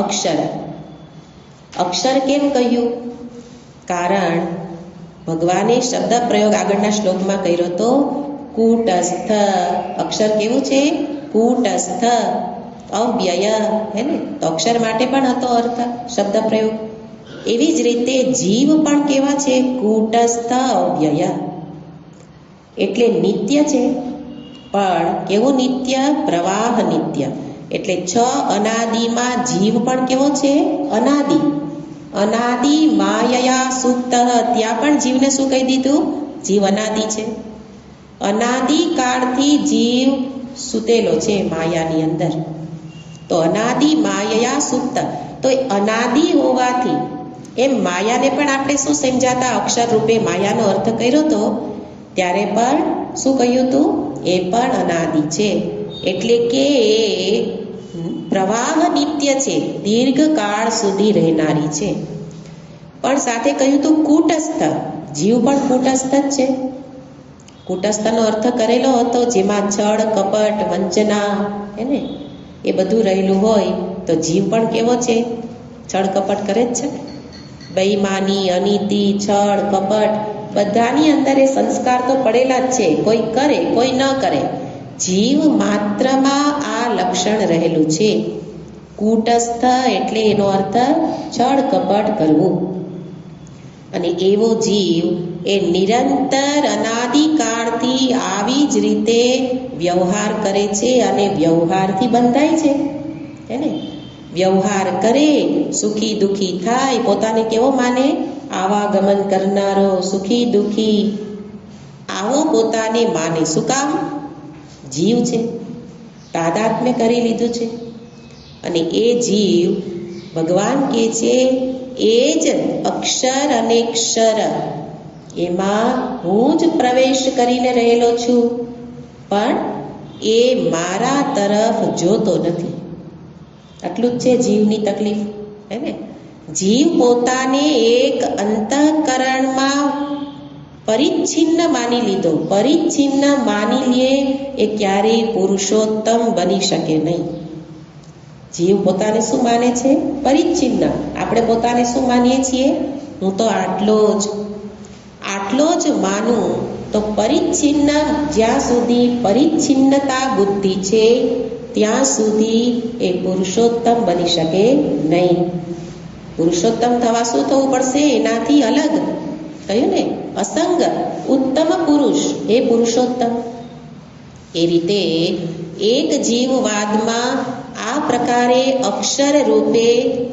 અક્ષર. અક્ષર કેમ કહ્યું? કારણ ભગવાને શબ્દ પ્રયોગ આગળના શ્લોકમાં કર્યો તો કૂટસ્થ. અક્ષર કેવું છે? કૂટસ્થ, અવ્યય, હે ને? તો અક્ષર માટે પણ હતો અર્થ શબ્દ પ્રયોગ. એવી જ રીતે જીવ પણ કેવા છે? કૂટસ્થ, અવ્યય. એટલે નિત્ય છે, પણ કેવું નિત્ય? પ્રવાહ નિત્ય. એટલે 6 અનાદિમાં જીવ પણ કેવો છે? અનાદિ. અનાદિ માયયા સુપ્ત, ત્યાં પણ જીવને શું કહી દીધું? જીવ અનાદિ છે. અનાદિ કાળથી જીવ સૂતેલો છે માયાની અંદર. તો અનાદિ માયયા સુપ્ત, તો અનાદિ હોવાથી એમ માયાને પણ આપણે શું સમજાતા? અક્ષર રૂપે માયાનો અર્થ કર્યો તો ત્યારે પણ શું કહ્યું હતું? એ પણ અનાદિ છે. એટલે કે પ્રવાહ નિત્ય છે, દીર્ઘકાળ સુધી રહેનારી છે. પણ સાથે કહ્યું હતું કૂટસ્થ, જીવ પણ કૂટસ્થ જ છે. કૂટસ્થનો અર્થ કરેલો હતો જેમાં છળ કપટ વંચના એને એ બધું રહેલું હોય. તો જીવ પણ કેવો છે? છળ કપટ કરે જ છે. બેઈમાની, અનીતિ, છળ કપટ બધાની અંદર એ સંસ્કાર તો પડેલા જ છે. કોઈ કરે કોઈ ન કરે, જીવ માત્રમાં આ લક્ષણ રહેલું છે. કૂટસ્થ એટલે એનો અર્થ છળ કપટ કરવું. અને એવો જીવ એ નિરંતર અનાદિકાળથી આવી જ રીતે વ્યવહાર કરે છે અને વ્યવહારથી બંધાય છે. હે વ્યવહાર કરે, સુખી દુઃખી થાય, પોતાને કેવો માને? આવાગમન કરનારો, સુખી દુઃખી, આવો પોતાને માને. શું કામ? જીવ છે, તાદાત્મ્ય કરી લીધું છે. અને એ જીવ ભગવાન કહે છે એ જ અક્ષર અને ક્ષર, એમાં હું જ પ્રવેશ કરીને રહેલો છું, પણ એ મારા તરફ જોતો નથી. આટલું જ છે જીવની તકલીફ. હે ને? જીવ પોતાને એક અંતઃકરણમાં પરિચ્છિન્ન માની લીધો. પરિચ્છિન્ન માની લે એ ક્યારેય પુરુષોત્તમ બની શકે નહીં. જીવ પોતાને શું માને છે? પરિચ્છિન્ન. આપણે પોતાને શું માનીએ છીએ? હું તો આટલો જ માનું. તો પરિચ્છિન્ન, જ્યાં સુધી પરિચ્છિન્નતા બુદ્ધિ છે ત્યાં સુધી એ પુરુષોત્તમ બની શકે નહીં. પુરુષોત્તમ થવા શું થવું પડશે? એનાથી અલગ કહ્યું ને, અસંગ ઉત્તમ પુરુષ એ પુરુષોત્તમ. એ રીતે એક જીવવાદમાં આ પ્રકારે અક્ષર રૂપે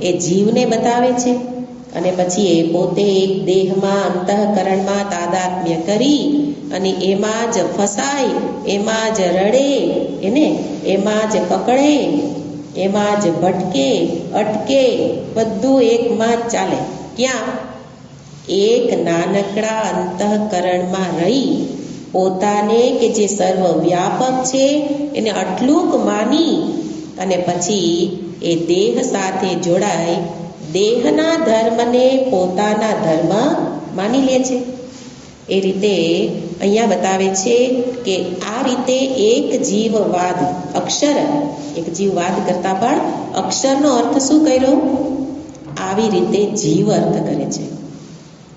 એ જીવને બતાવે છે. અને પછી એ પોતે એક દેહમાં અંતઃકરણમાં તાદાત્મ્ય કરી અને એમાં જ ફસાય, એમાં જ રડે, એને એમાં જ પકડે, એમાં જ ભટકે અટકે, બધું એકમાં જ ચાલે. ક્યાં? એક નાનકડા અંતઃકરણમાં રહી પોતાને કે જે સર્વવ્યાપક છે એને આટલું માની અને પછી એ દેહ સાથે જોડાય, દેહના ધર્મને પોતાના ધર્મ માની લે છે. એ રીતે અહીંયા બતાવે છે કે આ રીતે એક જીવવાદ, અક્ષર, એક જીવવાદ કરતાં પણ અક્ષરનો અર્થ શું કર્યો? આવી રીતે જીવ અર્થ કરે છે.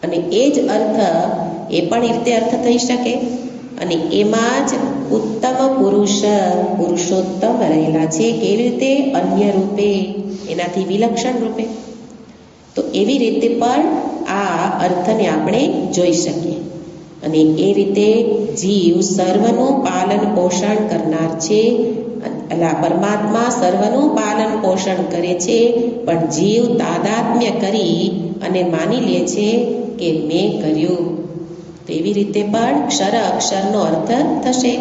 અને એ જ અર્થ એ પણ એ રીતે અર્થ થઈ શકે. અને એમાં જ ઉત્તમ પુરુષ, પુરુષોત્તમ રહેલા છે. કેવી રીતે? અન્ય રૂપે, એનાથી વિલક્ષણ રૂપે. તો એવી રીતે પણ આ અર્થને આપણે જોઈ શકીએ. અને એ રીતે જીવ સર્વનું પાલન પોષણ કરનાર છે. એટલે પરમાત્મા સર્વનું પાલન પોષણ કરે છે, પણ જીવ તાદાત્મ્ય કરી અને માની લે છે કે મેં કર્યું. તો એવી રીતે પણ ક્ષર અક્ષરનો અર્થ થશે.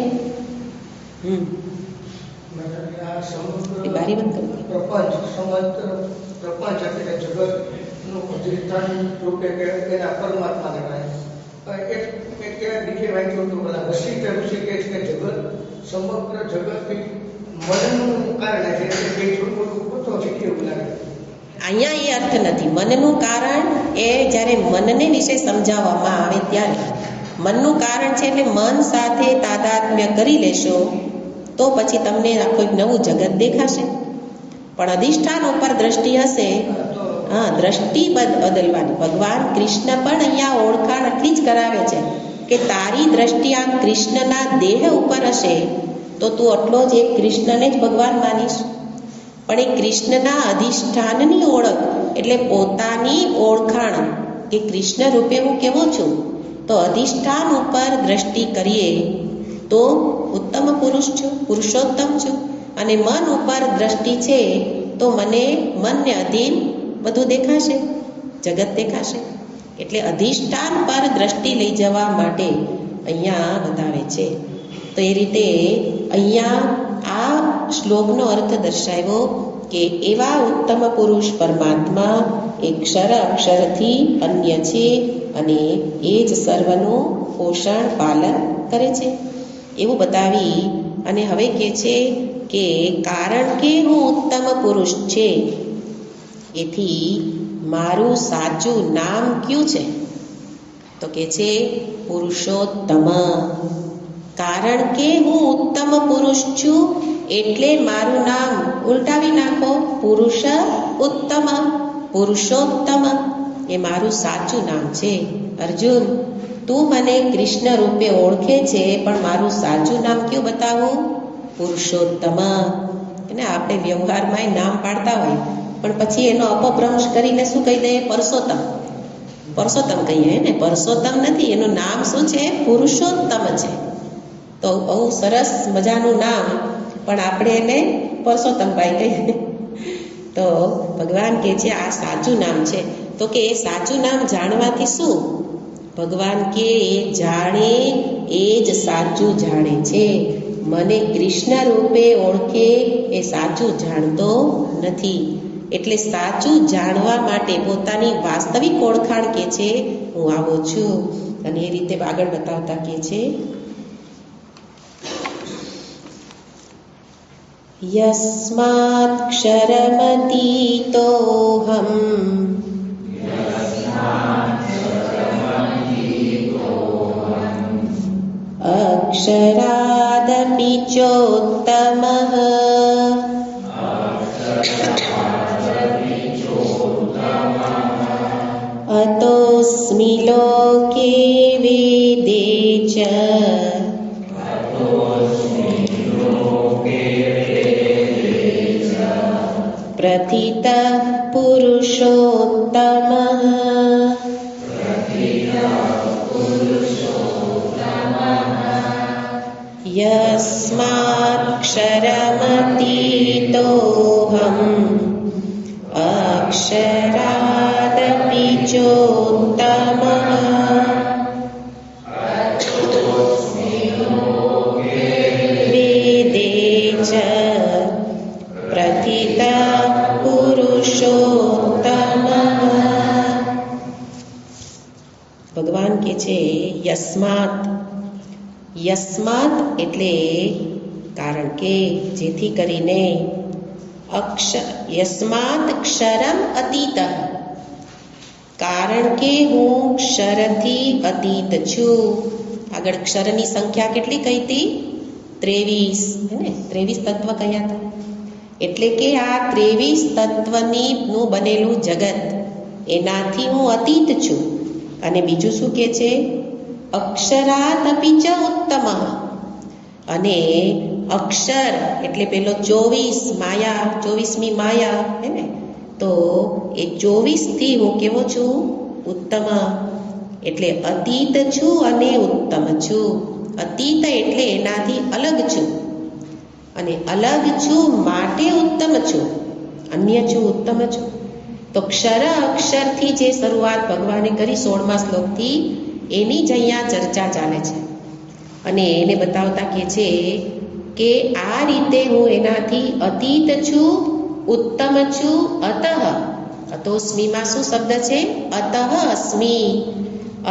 બારી બંધ કરી. પ્રપંચ એટલે જગતનું અધિષ્ઠાન રૂપે એના પરમાત્મા ગણાય. બીજી વાંચ્યું હતું બધા વશિષ્ઠ ઋષિ કહે છે કે જગત, સમગ્ર જગતથી મનનું કારણ છે. એ થોડું ઓછો છે એવું લાગે. અહીંયા એ અર્થ નથી. મનનું કારણ એ જ્યારે મનને વિશે સમજાવવામાં આવે ત્યારે મનનું કારણ છે એટલે મન સાથે તાદાત્મ્ય કરી લેશો તો પછી તમને કોઈ નવું જગત દેખાશે. પણ અધિષ્ઠાન ઉપર દ્રષ્ટિ હશે, દ્રષ્ટિ બદલવાની. ભગવાન કૃષ્ણ પણ અહીંયા ઓળખાણ એટલી જ કરાવે છે કે તારી દ્રષ્ટિ આ કૃષ્ણના દેહ ઉપર હશે તો તું એટલો જ એક કૃષ્ણને જ ભગવાન માનીશ. પણ એ કૃષ્ણના અધિષ્ઠાનની ઓળખ એટલે પોતાની ઓળખાણ કે કૃષ્ણ રૂપે હું કેવો છું, તો અધિષ્ઠાન ઉપર દ્રષ્ટિ કરીએ તો ઉત્તમ પુરુષ છું, પુરુષોત્તમ છું. અને મન ઉપર દ્રષ્ટિ છે તો મને મનને અધીન બધું દેખાશે, જગત દેખાશે. એટલે અધિષ્ઠાન પર દ્રષ્ટિ લઈ જવા માટે અહીંયા બતાવે છે. તો એ રીતે અહીંયા આ શ્લોકનો અર્થ દર્શાવ્યો કે એવા ઉત્તમ પુરુષ પરમાત્મા એ ક્ષર અક્ષરથી અન્ય છે અને એ જ સર્વનું પોષણ પાલન કરે છે એવું બતાવી અને હવે કહે છે કે કારણ કે હું ઉત્તમ પુરુષ છે એથી મારું સાચું નામ કયું છે? તો કહે છે પુરુષોત્તમ. કારણ કે હું ઉત્તમ પુરુષ છું એટલે મારું નામ ઉલટાવી નાખો, પુરુષ ઉત્તમ, પુરુષોત્તમ એ મારું સાચું નામ છે. અર્જુન, તું મને કૃષ્ણ રૂપે ઓળખે છે પણ મારું સાચું નામ કયું બતાવું? પુરુષોત્તમ. અને આપણે વ્યવહારમાં નામ પાડતા હોય પણ પછી એનો અપભ્રંશ કરીને શું કહી દઈએ? પરસોત્તમ. પરસોત્તમ કહીએ ને, પરસોત્તમ નથી, એનું નામ શું છે? પુરુષોત્તમ છે. તો બહુ સરસ મજાનું નામ પણ આપણે એને પરસોત્તમભાઈ કહીએ. તો ભગવાન કહે છે આ સાચું નામ છે. તો કે એ સાચું નામ જાણવાથી શું? ભગવાન કે એ જાણે એ જ સાચું જાણે છે. મને કૃષ્ણ રૂપે ઓળખે એ સાચું જાણતો નથી. એટલે સાચું જાણવા માટે પોતાની વાસ્તવિક ઓળખાણ કે છે હું આવો છું. અને એ રીતે આગળ બતાવતા કે છે યસ્માત ક્ષરમતીતોહમ અક્ષરાદપિ ચોત્તમઃ અતોસ્મિ લોકે વેદે ચ પ્રથિતઃ પુરુષોત્તમઃ. યસ્માક્ષરમતીતોહમ અક્ષરાદપિ ચોત્તમઃ વેદે ચ પ્રથિતઃ પુરુષોત્તમઃ. ભગવાન કે છે યસ્માત. યસ્માત એટલે કારણ કે, જેથી કરીને યસ્માત ક્ષરમ અતીત, કારણ કે હું ક્ષરથી અતીત છું. આગળ ક્ષરની સંખ્યા કેટલી કહી હતી? 23 હે ને, 23 તત્વ કયા હતા. એટલે કે આ 23 તત્વનું બનેલું જગત એનાથી હું અતીત છું. અને બીજું શું કહે છે? અક્ષરાદપિ ચ ઉત્તમ. અને અક્ષર એટલે પેલો 24 માયા, 24મી માયા હે ને, તો એ 24થી હું કેવો છું? ઉત્તમ. એટલે અતીત છું અને ઉત્તમ છું. અતીત એટલે એનાથી અલગ છું અને અલગ છું માટે ઉત્તમ છું, અન્ય છું ઉત્તમ છું. તો ક્ષર અક્ષરથી જે શરૂઆત ભગવાને કરી 16મા શ્લોકથી એની જ અહીંયા ચર્ચા ચાલે છે. અને એને બતાવતા કહે છે કે આ રીતે હું એનાથી અતીત છું, ઉત્તમ છું. અતઃ, અતોસ્મીમાં શું શબ્દ છે? અતઃ અસ્મી.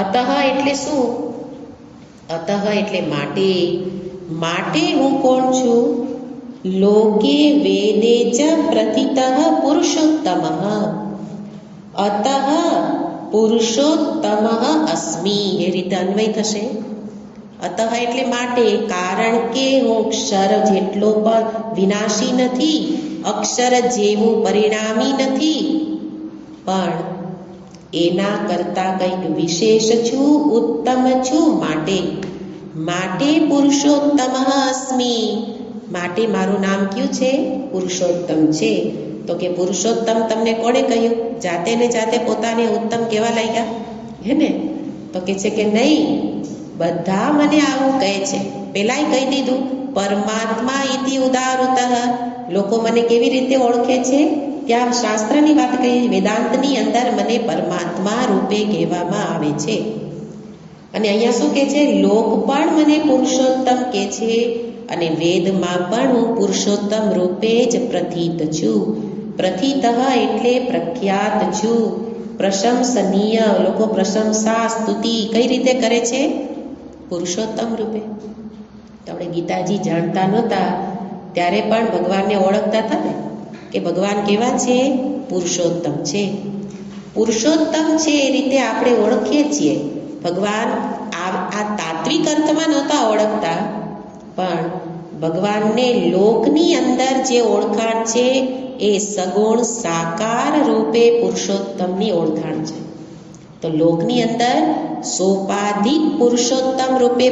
અતઃ એટલે શું? અતઃ એટલે માટે. માટે હું કોણ છું? લોકે વેદે ચ પ્રથિતઃ પુરુષોત્તમઃ. અતઃ પુરુષોત્તમઃ અસ્મી. એ રીતે અન્વય થશે. અતઃ એટલે માટે, કારણ કે હું ક્ષર જેટલો પણ વિનાશી નથી, અક્ષર જેવું પરિણામી નથી, પણ એના કરતાં કંઈક વિશેષ છું, ઉત્તમ છું. માટે પુરુષોત્તમ અસ્મી. માટે મારું નામ કયું છે? પુરુષોત્તમ છે. તો કે પુરુષોત્તમ તમને કોણે કહ્યું? જાતે ને જાતે પોતાને ઉત્તમ કેવા લાગ્યા હે ને? તો કે છે કે નહીં, બધા મને આવું કહે છે. પેલાય કહી દીધું પરમાત્મા ઇતિ ઉદારુતઃ. લોકો મને કેવી રીતે ઓળખે છે? ત્યાં શાસ્ત્રની વાત કહી, વેદાંતની અંદર મને પરમાત્મા રૂપે કહેવામાં આવે છે. અને અહીંયા શું કહે છે? લોક પણ મને પુરુષોત્તમ કહે છે અને વેદમાં પણ હું પુરુષોત્તમ રૂપે જ પ્રથિત છું. પ્રથિત એટલે પ્રખ્યાત છું, પ્રશંસનીય, લોકો પ્રશંસા સ્તુતિ કઈ રીતે કરે છે? પુરુષોત્તમ રૂપે. તો આપણે ગીતાજી જાણતા નહોતા ત્યારે પણ ભગવાનને ઓળખતા હતા ને કે ભગવાન કેવા છે? પુરુષોત્તમ છે. પુરુષોત્તમ છે એ રીતે આપણે ઓળખીએ છીએ. ભગવાન આ તાત્વિક અર્થમાં નહોતા ઓળખતા, પણ ભગવાનને લોકની અંદર જે ઓળખાણ છે એ સગુણ સાકાર રૂપે પુરુષોત્તમની ઓળખાણ છે. તો લોકની અંદર સોપાધિક પુરુષોત્તમ રૂપે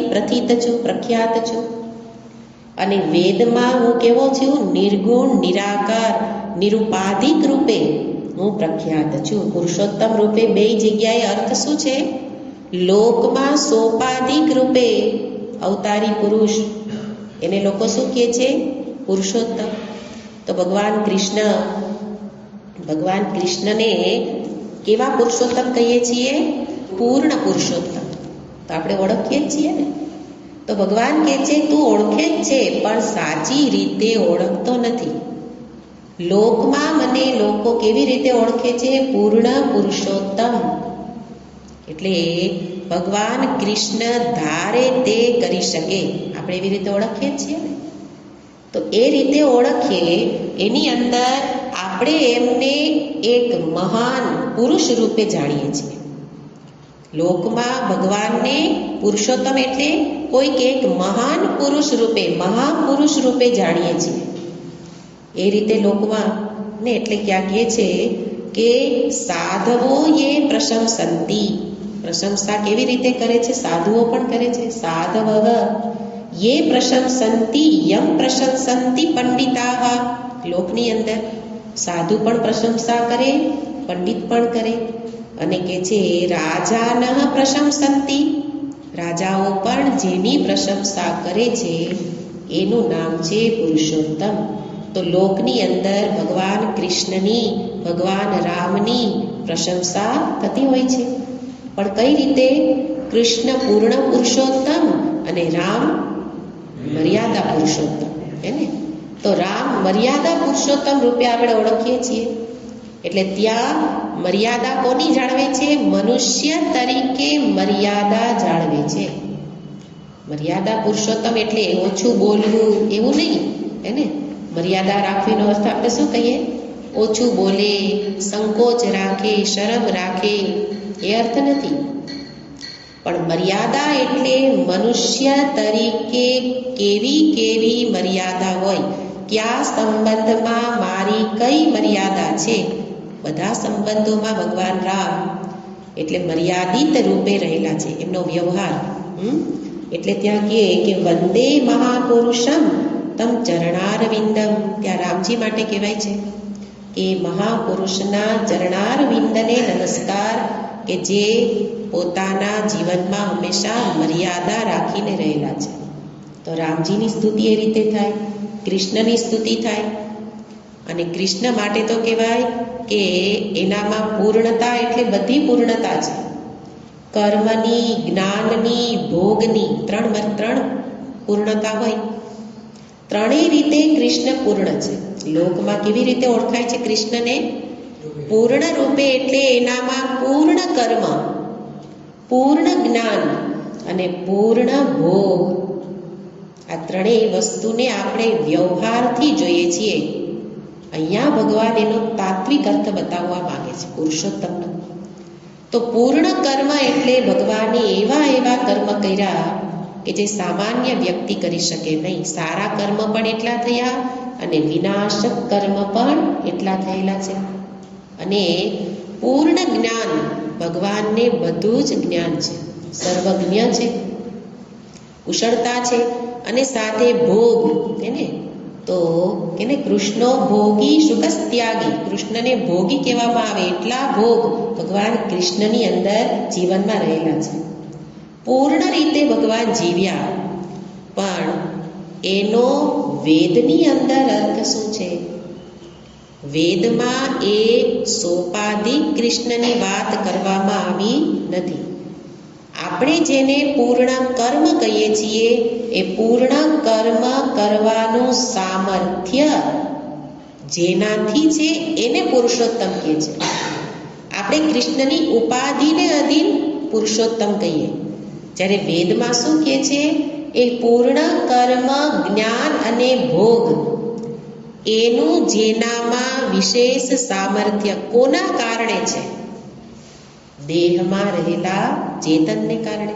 પ્રથિત છું, પ્રખ્યાત છું. અને વેદમાં હું કેવો છું? નિર્ગુણ નિરાકાર નિરુપાધિક રૂપે હું પ્રખ્યાત છું. પુરુષોત્તમ રૂપે બે જગ્યાએ અર્થ શું છે? લોકમાં સોપાધિક રૂપે અવતારી પુરુષ, એને લોકો શું કહે છે? પુરુષોત્તમ. તો ભગવાન કૃષ્ણને કેવા પુરુષોત્તમ કહીએ છીએ? પૂર્ણ પુરુષોત્તમ. તો આપણે ઓળખીએ જ છીએ ને. તો ભગવાન કહે છે તું ઓળખે જ છે પણ સાચી રીતે ઓળખતો નથી. લોકમાં મને લોકો કેવી રીતે ઓળખે છે? પૂર્ણ પુરુષોત્તમ. એટલે ભગવાન કૃષ્ણ ધારે તે કરી શકે, આપણે એવી રીતે ઓળખીએ છીએ ને. તો એ રીતે ઓળખીએ એની અંદર આપણે એમને એક મહાન પુરુષ રૂપે જાણીએ છીએ. લોકમાં ભગવાનને પુરુષોત્તમ એટલે કોઈક એક મહાન પુરુષ રૂપે, મહાપુરુષ રૂપે જાણીએ છીએ. એ રીતે લોકમાં ને એટલે ક્યાં કહે છે કે સાધવો એ પ્રશંસંતી. પ્રશંસા કેવી રીતે કરે છે? સાધુઓ પણ કરે છે. સાધવ યે પ્રશંસંતી યમ પ્રશંસંતી પંડિતાહ. લોકની અંદર સાધુ પણ પ્રશંસા કરે, પંડિત પણ કરે. અને કે છે રાજાનઃ પ્રશંસંતી. રાજાઓ પણ જેની પ્રશંસા કરે છે એનું નામ છે પુરુષોત્તમ. તો લોકની અંદર ભગવાન કૃષ્ણની, ભગવાન રામની પ્રશંસા થતી હોય છે. પણ કઈ રીતે? કૃષ્ણ પૂર્ણ પુરુષોત્તમ અને રામ મર્યાદા પુરુષોત્તમ. હે ને? તો રામ મર્યાદા પુરુષોત્તમ રૂપે આપણે ઓળખીએ છીએ. એટલે ત્યાં મર્યાદા કોની જાળવે છે? મનુષ્ય તરીકે મર્યાદા જાળવે છે. મર્યાદા પુરુષોત્તમ એટલે ઓછું બોલવું એવું નહીં, હે ને? મર્યાદા રાખવીનો અર્થ આપણે શું કહીએ? ઓછું બોલે, સંકોચ રાખે, શરમ રાખે, એ અર્થ નથી. પણ મર્યાદા એટલે મનુષ્ય તરીકે કેવી મર્યાદા હોય, કયા સંબંધમાં મારી કઈ મર્યાદા છે. બધા સંબંધોમાં ભગવાન રામ એટલે મર્યાદિત રૂપે રહેલા છે, એમનો વ્યવહાર. એટલે ત્યાં કહે કે વંદે મહાપુરુષમ તમ ચરણારવિંદમ. ત્યાં રામજી માટે કહેવાય છે કે મહાપુરુષના ચરણારવિંદને નમસ્કાર, કે જે પોતાના જીવનમાં હંમેશા મર્યાદા રાખીને રહેલા છે. તો રામજીની સ્તુતિ એ રીતે થાય, કૃષ્ણની સ્તુતિ થાય. અને કૃષ્ણ માટે તો કહેવાય કે એનામાં પૂર્ણતા એટલે બધી પૂર્ણતા છે. કર્મની, જ્ઞાનની, ભોગની ત્રણ પૂર્ણતા હોય. ત્રણેય રીતે કૃષ્ણ પૂર્ણ છે. લોકમાં કેવી રીતે ઓળખાય છે કૃષ્ણને? પૂર્ણ રૂપે એટલે એનામાં પૂર્ણ કર્મ, પૂર્ણ જ્ઞાન અને પૂર્ણ ભોગ. આ ત્રણેય વસ્તુને આપણે વ્યવહારથી જોઈએ છીએ. અહીંયા ભગવાન એનો તાત્વિક અર્થ બતાવવા માંગે છે પુરુષોત્તમનો. તો પૂર્ણ કર્મ એટલે ભગવાને એવા કર્મ કર્યા કે જે સામાન્ય વ્યક્તિ કરી શકે નહીં. સારા કર્મ પણ એટલા થયા અને વિનાશક કર્મ પણ એટલા થયેલા છે. અને પૂર્ણ જ્ઞાન, ભગવાનને બધું જ જ્ઞાન છે, સર્વજ્ઞ છે, કુશળતા છે. અને સાથે ભોગ, એને તો એને કૃષ્ણો ભોગી શુકસ્ત્યાગી. કૃષ્ણને ભોગી કહેવામાં આવે, એટલા ભોગ ભગવાન કૃષ્ણની અંદર જીવનમાં રહેલા છે. પૂર્ણ રીતે ભગવાન જીવ્યા, પણ એનો વેદની અંદર અર્થ શું છે? વેદમાં એ સોપાધિક કૃષ્ણની વાત કરવામાં આવી નથી. આપણે જેને પૂર્ણ કર્મ કહીએ છીએ એ પૂર્ણ કર્મ કરવાનું સામર્થ્ય જેનાથી છે એને પુરુષોત્તમ કહે છે. આપણે કૃષ્ણની ઉપાધિને અધીન પુરુષોત્તમ કહીએ. જ્યારે વેદમાં શું કહે છે? એ પૂર્ણ કર્મ, જ્ઞાન અને ભોગ એનું જેનામાં વિશેષ સામર્થ્ય કોના કારણે છે? દેહમાં રહેલા ચેતનને કારણે.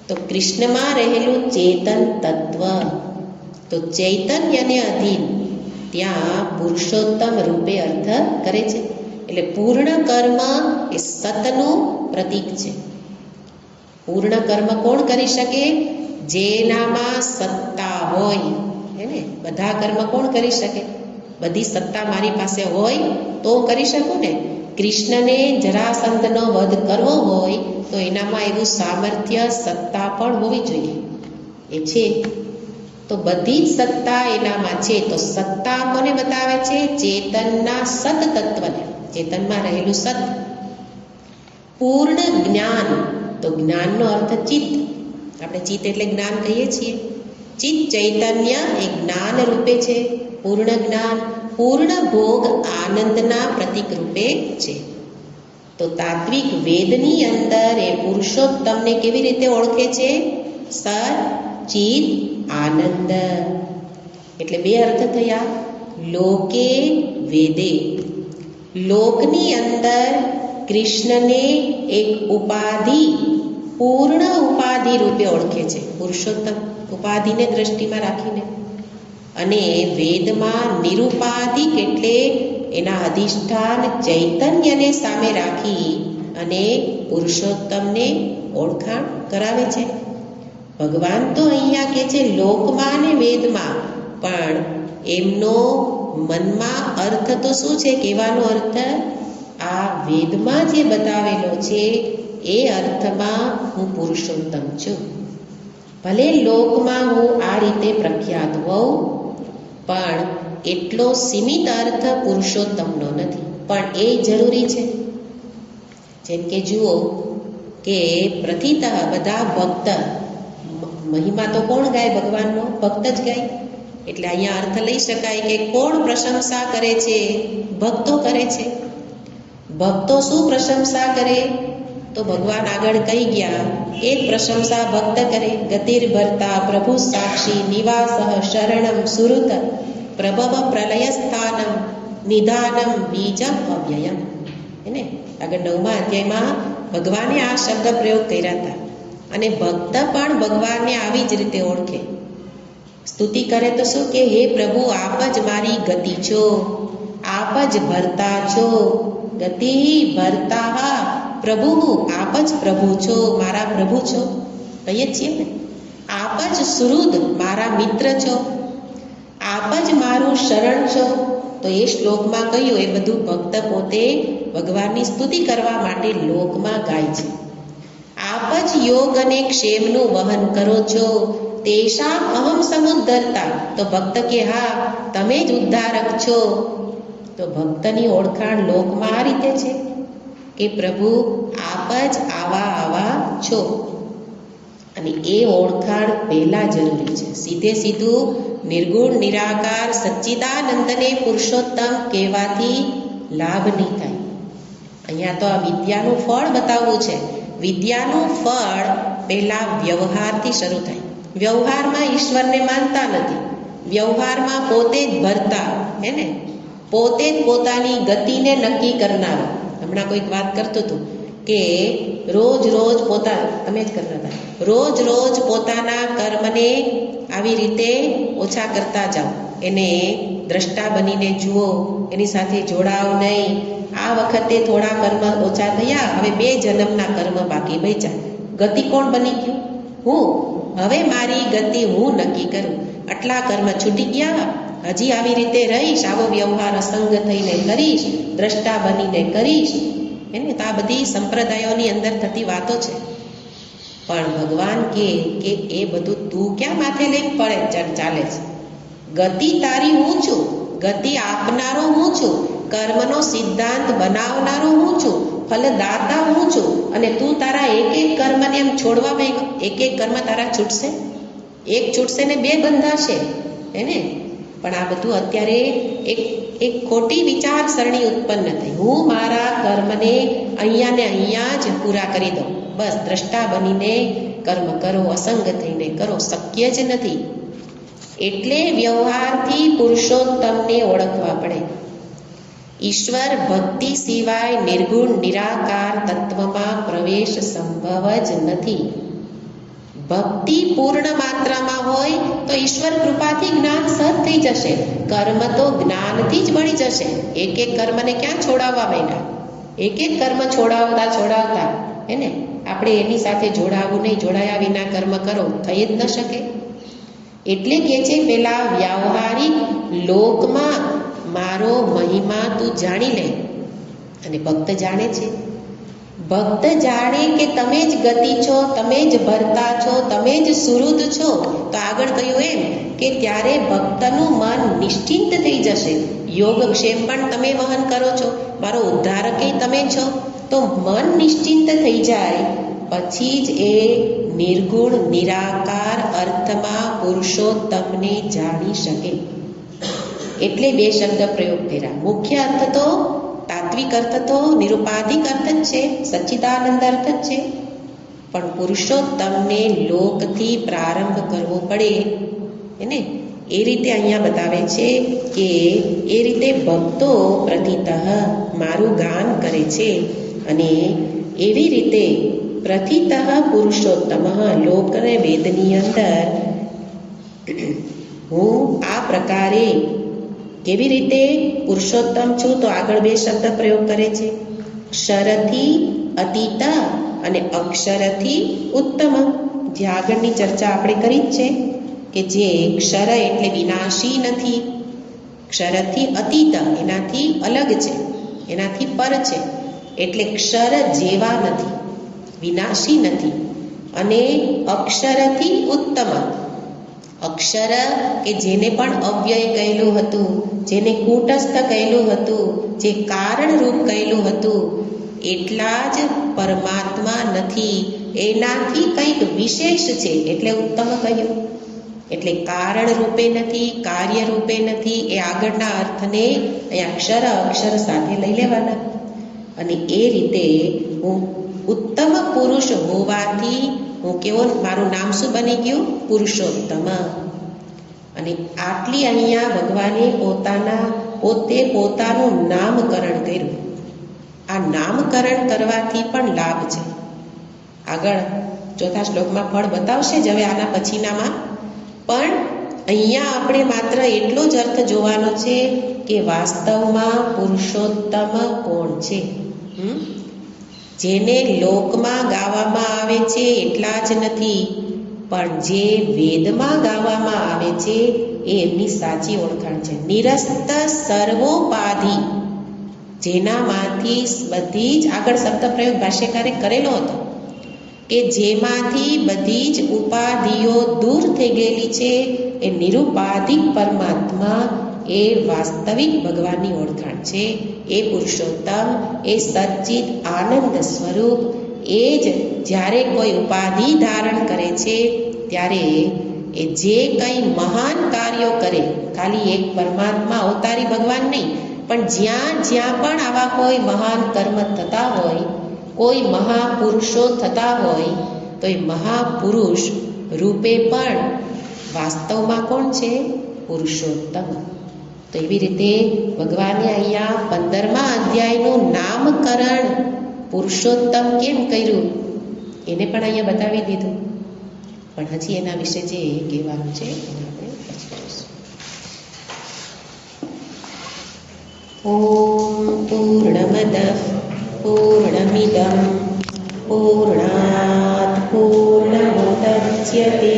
તો કૃષ્ણમાં રહેલું ચેતન તત્વ, તો ચૈતન્યને અધીન ત્યાં પુરુષોત્તમ રૂપે અર્થ કરે છે. એટલે પૂર્ણ કર્મ એ સતનું પ્રતીક છે. પૂર્ણ કર્મ કોણ કરી શકે? જેનામાં સત્તા હોય. હે ને? બધા કર્મ કોણ કરી શકે? બધી સત્તા મારી પાસે હોય તો કરી શકું ને. કૃષ્ણને જરાસંધનો વધ કરવો હોય તો એનામાં એવું સામર્થ્ય, સત્તા પણ હોવી જોઈએ. એ છે. તો બધી જ સત્તા એનામાં છે. તો સત્તા કોને બતાવે છે? ચેતનના સત તત્વને, ચેતનમાં રહેલું સત. પૂર્ણ જ્ઞાન, તો જ્ઞાનનો અર્થ ચિત્ત. આપણે ચિત્ત એટલે જ્ઞાન કહીએ છીએ. ચિત્ત ચૈતન્ય એ જ્ઞાન રૂપે છે, પૂર્ણ જ્ઞાન. પૂર્ણ ભોગ આનંદના પ્રતીક રૂપે છે. તો તાત્વિક વેદની અંદર એ પુરુષોત્તમને કેવી રીતે ઓળખે છે? સત, ચિત, આનંદ. એટલે બે અર્થ થયા. લોકે વેદે, લોકની અંદર કૃષ્ણને એક ઉપાધિ, પૂર્ણ ઉપાધિ રૂપે ઓળખે છે. પુરુષોત્તમ ઉપાધિને દ્રષ્ટિમાં રાખીને. અને વેદમાં નિરુપાધિક એટલે એના અધિષ્ઠાન ચૈતન્યને સામે રાખી અને પુરુષોત્તમને ઓળખાણ કરાવે છે. ભગવાન તો અહીંયા કહે છે લોકમાં ને વેદમાં, પણ એમનો મનમાં અર્થ તો શું છે? કહેવાનો અર્થ આ વેદમાં જે બતાવેલો છે એ અર્થમાં હું પુરુષોત્તમ છું. ભલે લોકમાં હું આ રીતે પ્રખ્યાત હોઉં, પણ એટલો સીમિત અર્થ પુરુષોત્તમનો નથી. પણ એ જરૂરી છે. જેમ કે જુઓ કે પ્રથિતઃ બધા ભક્ત, મહિમા તો કોણ ગાય? ભગવાનનો ભક્ત જ ગાય. એટલે અહીંયા અર્થ લઈ શકાય કે કોણ પ્રશંસા કરે છે? ભક્તો કરે છે. ભક્તો શું પ્રશંસા કરે? તો ભગવાન આગળ કહી ગયા એ પ્રશંસા ભક્ત કરે. ગતિર ભરતા પ્રભુ સાક્ષી નિવાસ શરણમ સુરત પ્રભવ પ્રલય સ્થાનમ નિધાનમ બીજમ અવ્યયમ. એને આગળ 9મા અધ્યાયમાં ભગવાને આ શબ્દ પ્રયોગ કર્યા હતા. અને ભક્ત પણ ભગવાનને આવી જ રીતે ઓળખે. સ્તુતિ કરે તો શું કે હે પ્રભુ, આપ જ મારી ગતિ છો, આપ જ ભરતા છો. ગતિ ભરતા પ્રભુ, આપ જ પ્રભુ છો, મારા પ્રભુ છો, કહીએ છીએ ને. આપ જ સુહૃદ, મારા મિત્ર છો, આપ જ મારું શરણ છો. તો એ શ્લોકમાં કહ્યું એ બધું ભક્ત પોતે ભગવાનની સ્તુતિ કરવા માટે લોકમાં ગાય છે. આપ જ યોગ અને ક્ષેમનું વહન કરો છો, તેષામ અહમ સમુદ્ધરતા. તો ભક્ત કે હા, તમે જ ઉદ્ધારક છો. તો ભક્તની ઓળખાણ લોકમાં આ રીતે છે કે પ્રભુ આપ જ આવા છો. અને એ ઓળખાણ પહેલા જરૂરી છે. સીધે સીધું નિર્ગુણ નિરાકાર સચ્ચિદાનંદને પુરુષોત્તમ કહેવાથી લાભ નહીં થાય. અહીંયા તો આ વિદ્યાનું ફળ બતાવવું છે. વિદ્યાનું ફળ પહેલા વ્યવહારથી શરૂ થાય. વ્યવહારમાં ઈશ્વરને માનતા નથી. વ્યવહારમાં પોતે જ ભરતા, હે ને, પોતે જ પોતાની ગતિને નક્કી કરનાર. હમણાં કોઈક વાત કરતું હતું કે રોજ તમે જ કરતા હતા, રોજ પોતાના કર્મને આવી રીતે ઓછા કરતા જાઓ. એને દ્રષ્ટા બનીને જુઓ, એની સાથે જોડાવ નહીં. આ વખતે થોડા કર્મ ઓછા થયા, હવે 2 જન્મના કર્મ બાકી બચ્યા. ગતિ કોણ બની ગયું? હું. હવે મારી ગતિ હું નક્કી કરું. આટલા કર્મ છૂટી ગયા, હજી આવી રીતે રહીશ, આવો વ્યવહાર અસંગ થઈને કરીશ, દ્રષ્ટા બનીને કરીશ. એને તો આ બધી સંપ્રદાયોની અંદર થતી વાતો છે. પણ ભગવાન કે એ બધું તું ક્યાં માથે લઈને ચાલે છે? ગતિ તારી હું છું, ગતિ આપનારો હું છું, કર્મનો સિદ્ધાંત બનાવનારો હું છું, ફલદાતા હું છું. અને તું તારા એક એક કર્મને એમ છોડવા માંગ્યો. એક એક કર્મ તારા છૂટશે? એક છૂટશે ને બે બંધાશે, હે ને? પણ આ બધું અત્યારે એક ખોટી વિચારસરણી ઉત્પન્ન થઈ. હું મારા કર્મને અહીંયા ને અહીંયા જ પૂરા કરી દઉં, બસ દ્રષ્ટા બનીને કર્મ કરો, અસંગ થઈને કરો, શક્ય જ નથી. એટલે વ્યવહારથી પુરુષોત્તમને ઓળખવા પડે. ઈશ્વર ભક્તિ સિવાય નિર્ગુણ નિરાકાર તત્વમાં પ્રવેશ સંભવ જ નથી. ભક્તિ પૂર્ણ માત્રામાં હોય તો ઈશ્વર કૃપાથી જ્ઞાન સહજ થઈ જશે. કર્મ તો જ્ઞાનથી જ મળી જશે. એક એક કર્મને ક્યાં છોડાવવા માંડ્યા? એક એક કર્મ છોડાવતા હે ને આપણે એની સાથે જોડાવું નહીં. જોડાયા વિના કર્મ કરો થઈ જ ન શકે. એટલે કે છે પેલા વ્યાવહારિક લોકમાં મારો મહિમા તું જાણી લે. અને ભક્ત જાણે છે. ભક્ત જાણે કે તમે જ ગતિ છો, તમે જ ભરતા છો, તમે જ સુહૃદ છો. તો આગળ કહ્યું એમ કે ત્યારે ભક્તનું મન નિશ્ચિંત થઈ જશે. યોગક્ષેમ પણ તમે વહન કરો છો, મારો ઉદ્ધારક તમે છો. તો મન નિશ્ચિંત થઈ જાય પછી જ એ નિર્ગુણ નિરાકાર અર્થમાં પુરુષોત્તમને જાણી શકે. એટલે બે શબ્દ પ્રયોગ કર્યા. મુખ્ય અર્થ તો તાત્વિક અર્થ તો નિરુપાધિક અર્થ જ છે, સચ્ચિદાનંદ અર્થ જ છે. પણ પુરુષોત્તમને લોકથી પ્રારંભ કરવો પડે એને એ રીતે અહીંયા બતાવે છે કે એ રીતે ભક્તો પ્રતિતઃ મારું ગાન કરે છે. અને એવી રીતે પ્રતિતઃ પુરુષોત્તમ લોક અને વેદની અંદર હું આ પ્રકારે કેવી રીતે પુરુષોત્તમ છું? તો આગળ બે શબ્દ પ્રયોગ કરે છે. ક્ષરથી અતીત અને અક્ષરથી ઉત્તમ. જે આગળની ચર્ચા આપણે કરી જ છે કે જે ક્ષર એટલે વિનાશી નથી, ક્ષરથી અતીત એનાથી અલગ છે, એનાથી પર છે. એટલે ક્ષર જેવા નથી, વિનાશી નથી. અને અક્ષરથી ઉત્તમ. અક્ષર કે જેને પણ અવ્યય કહેલું હતું, જેને કૂટસ્થ કહેલું હતું, જે કારણરૂપ કહેલું હતું, એટલા જ પરમાત્મા નથી, એનાથી કંઈક વિશેષ છે એટલે ઉત્તમ કહ્યું. એટલે કારણ રૂપે નથી, કાર્ય રૂપે નથી. એ આગળના અર્થને અહીંયા અક્ષર અક્ષર સાથે લઈ લેવાના. અને એ રીતે હું ઉત્તમ પુરુષ હોવાથી હું કેવો, મારું નામ શું બની ગયું? પુરુષોત્તમ. અને આટલી અહીંયા ભગવાને પોતે પોતાનું નામકરણ કર્યું. આ નામકરણ કરવાથી પણ લાભ છે. આગળ ચોથા શ્લોકમાં ફળ બતાવશે જ હવે આના પછીનામાં. પણ અહીંયા આપણે માત્ર એટલો જ અર્થ જોવાનો છે કે વાસ્તવમાં પુરુષોત્તમ કોણ છે. જેને લોકમાં ગાવામાં આવે છે એટલા જ નથી, પણ જે વેદમાં ગાવામાં આવે છે એ એમની સાચી ઓળખાણ છે. નિરસ્ત સર્વોપાધિ, જેનામાંથી બધી જ આગળ શબ્દ પ્રયોગ ભાષ્યકારે કરેલો હતો કે જેમાંથી બધી જ ઉપાધિઓ દૂર થઈ ગયેલી છે, એ નિરુપાધિક પરમાત્મા, એ વાસ્તવિક ભગવાનની ઓળખાણ છે. એ પુરુષોત્તમ, એ સચ્ચિદ આનંદ સ્વરૂપ. એ જ જ્યારે કોઈ ઉપાધિ ધારણ કરે છે ત્યારે એ જે કંઈ મહાન કાર્યો કરે, ખાલી એક પરમાત્મા અવતારી ભગવાન નહીં, પણ જ્યાં જ્યાં પણ આવા કોઈ મહાન કર્મ થતા હોય, કોઈ મહાપુરુષો થતા હોય, તો એ મહાપુરુષ રૂપે પણ વાસ્તવમાં કોણ છે? પુરુષોત્તમ. તો એવી રીતે ભગવાને અહીંયા 15મા અધ્યાયનું નામકરણ પુરુષોત્તમ કેમ કર્યું એને પણ અહીંયા બતાવી દીધું. પણ હજી એના વિશે જે કહેવાનું છે એને આપણે પછી કરીશું. ઓમ પૂર્ણમદ પૂર્ણમિદં પૂર્ણાત પૂર્ણમુદચ્યતે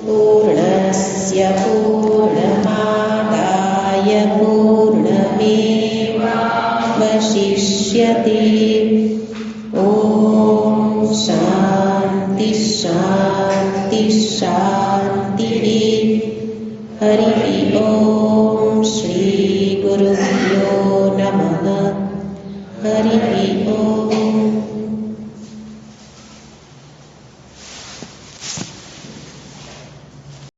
પૂર્ણસ્ય પૂર્ણમાદાય પૂર્ણમેવાવશિષ્યતે. ઓમ શાંતિ શાંતિ શાંતિ. હરિ ઓમ શ્રી ગુરુભ્યો નમઃ. હરિ ઓમ.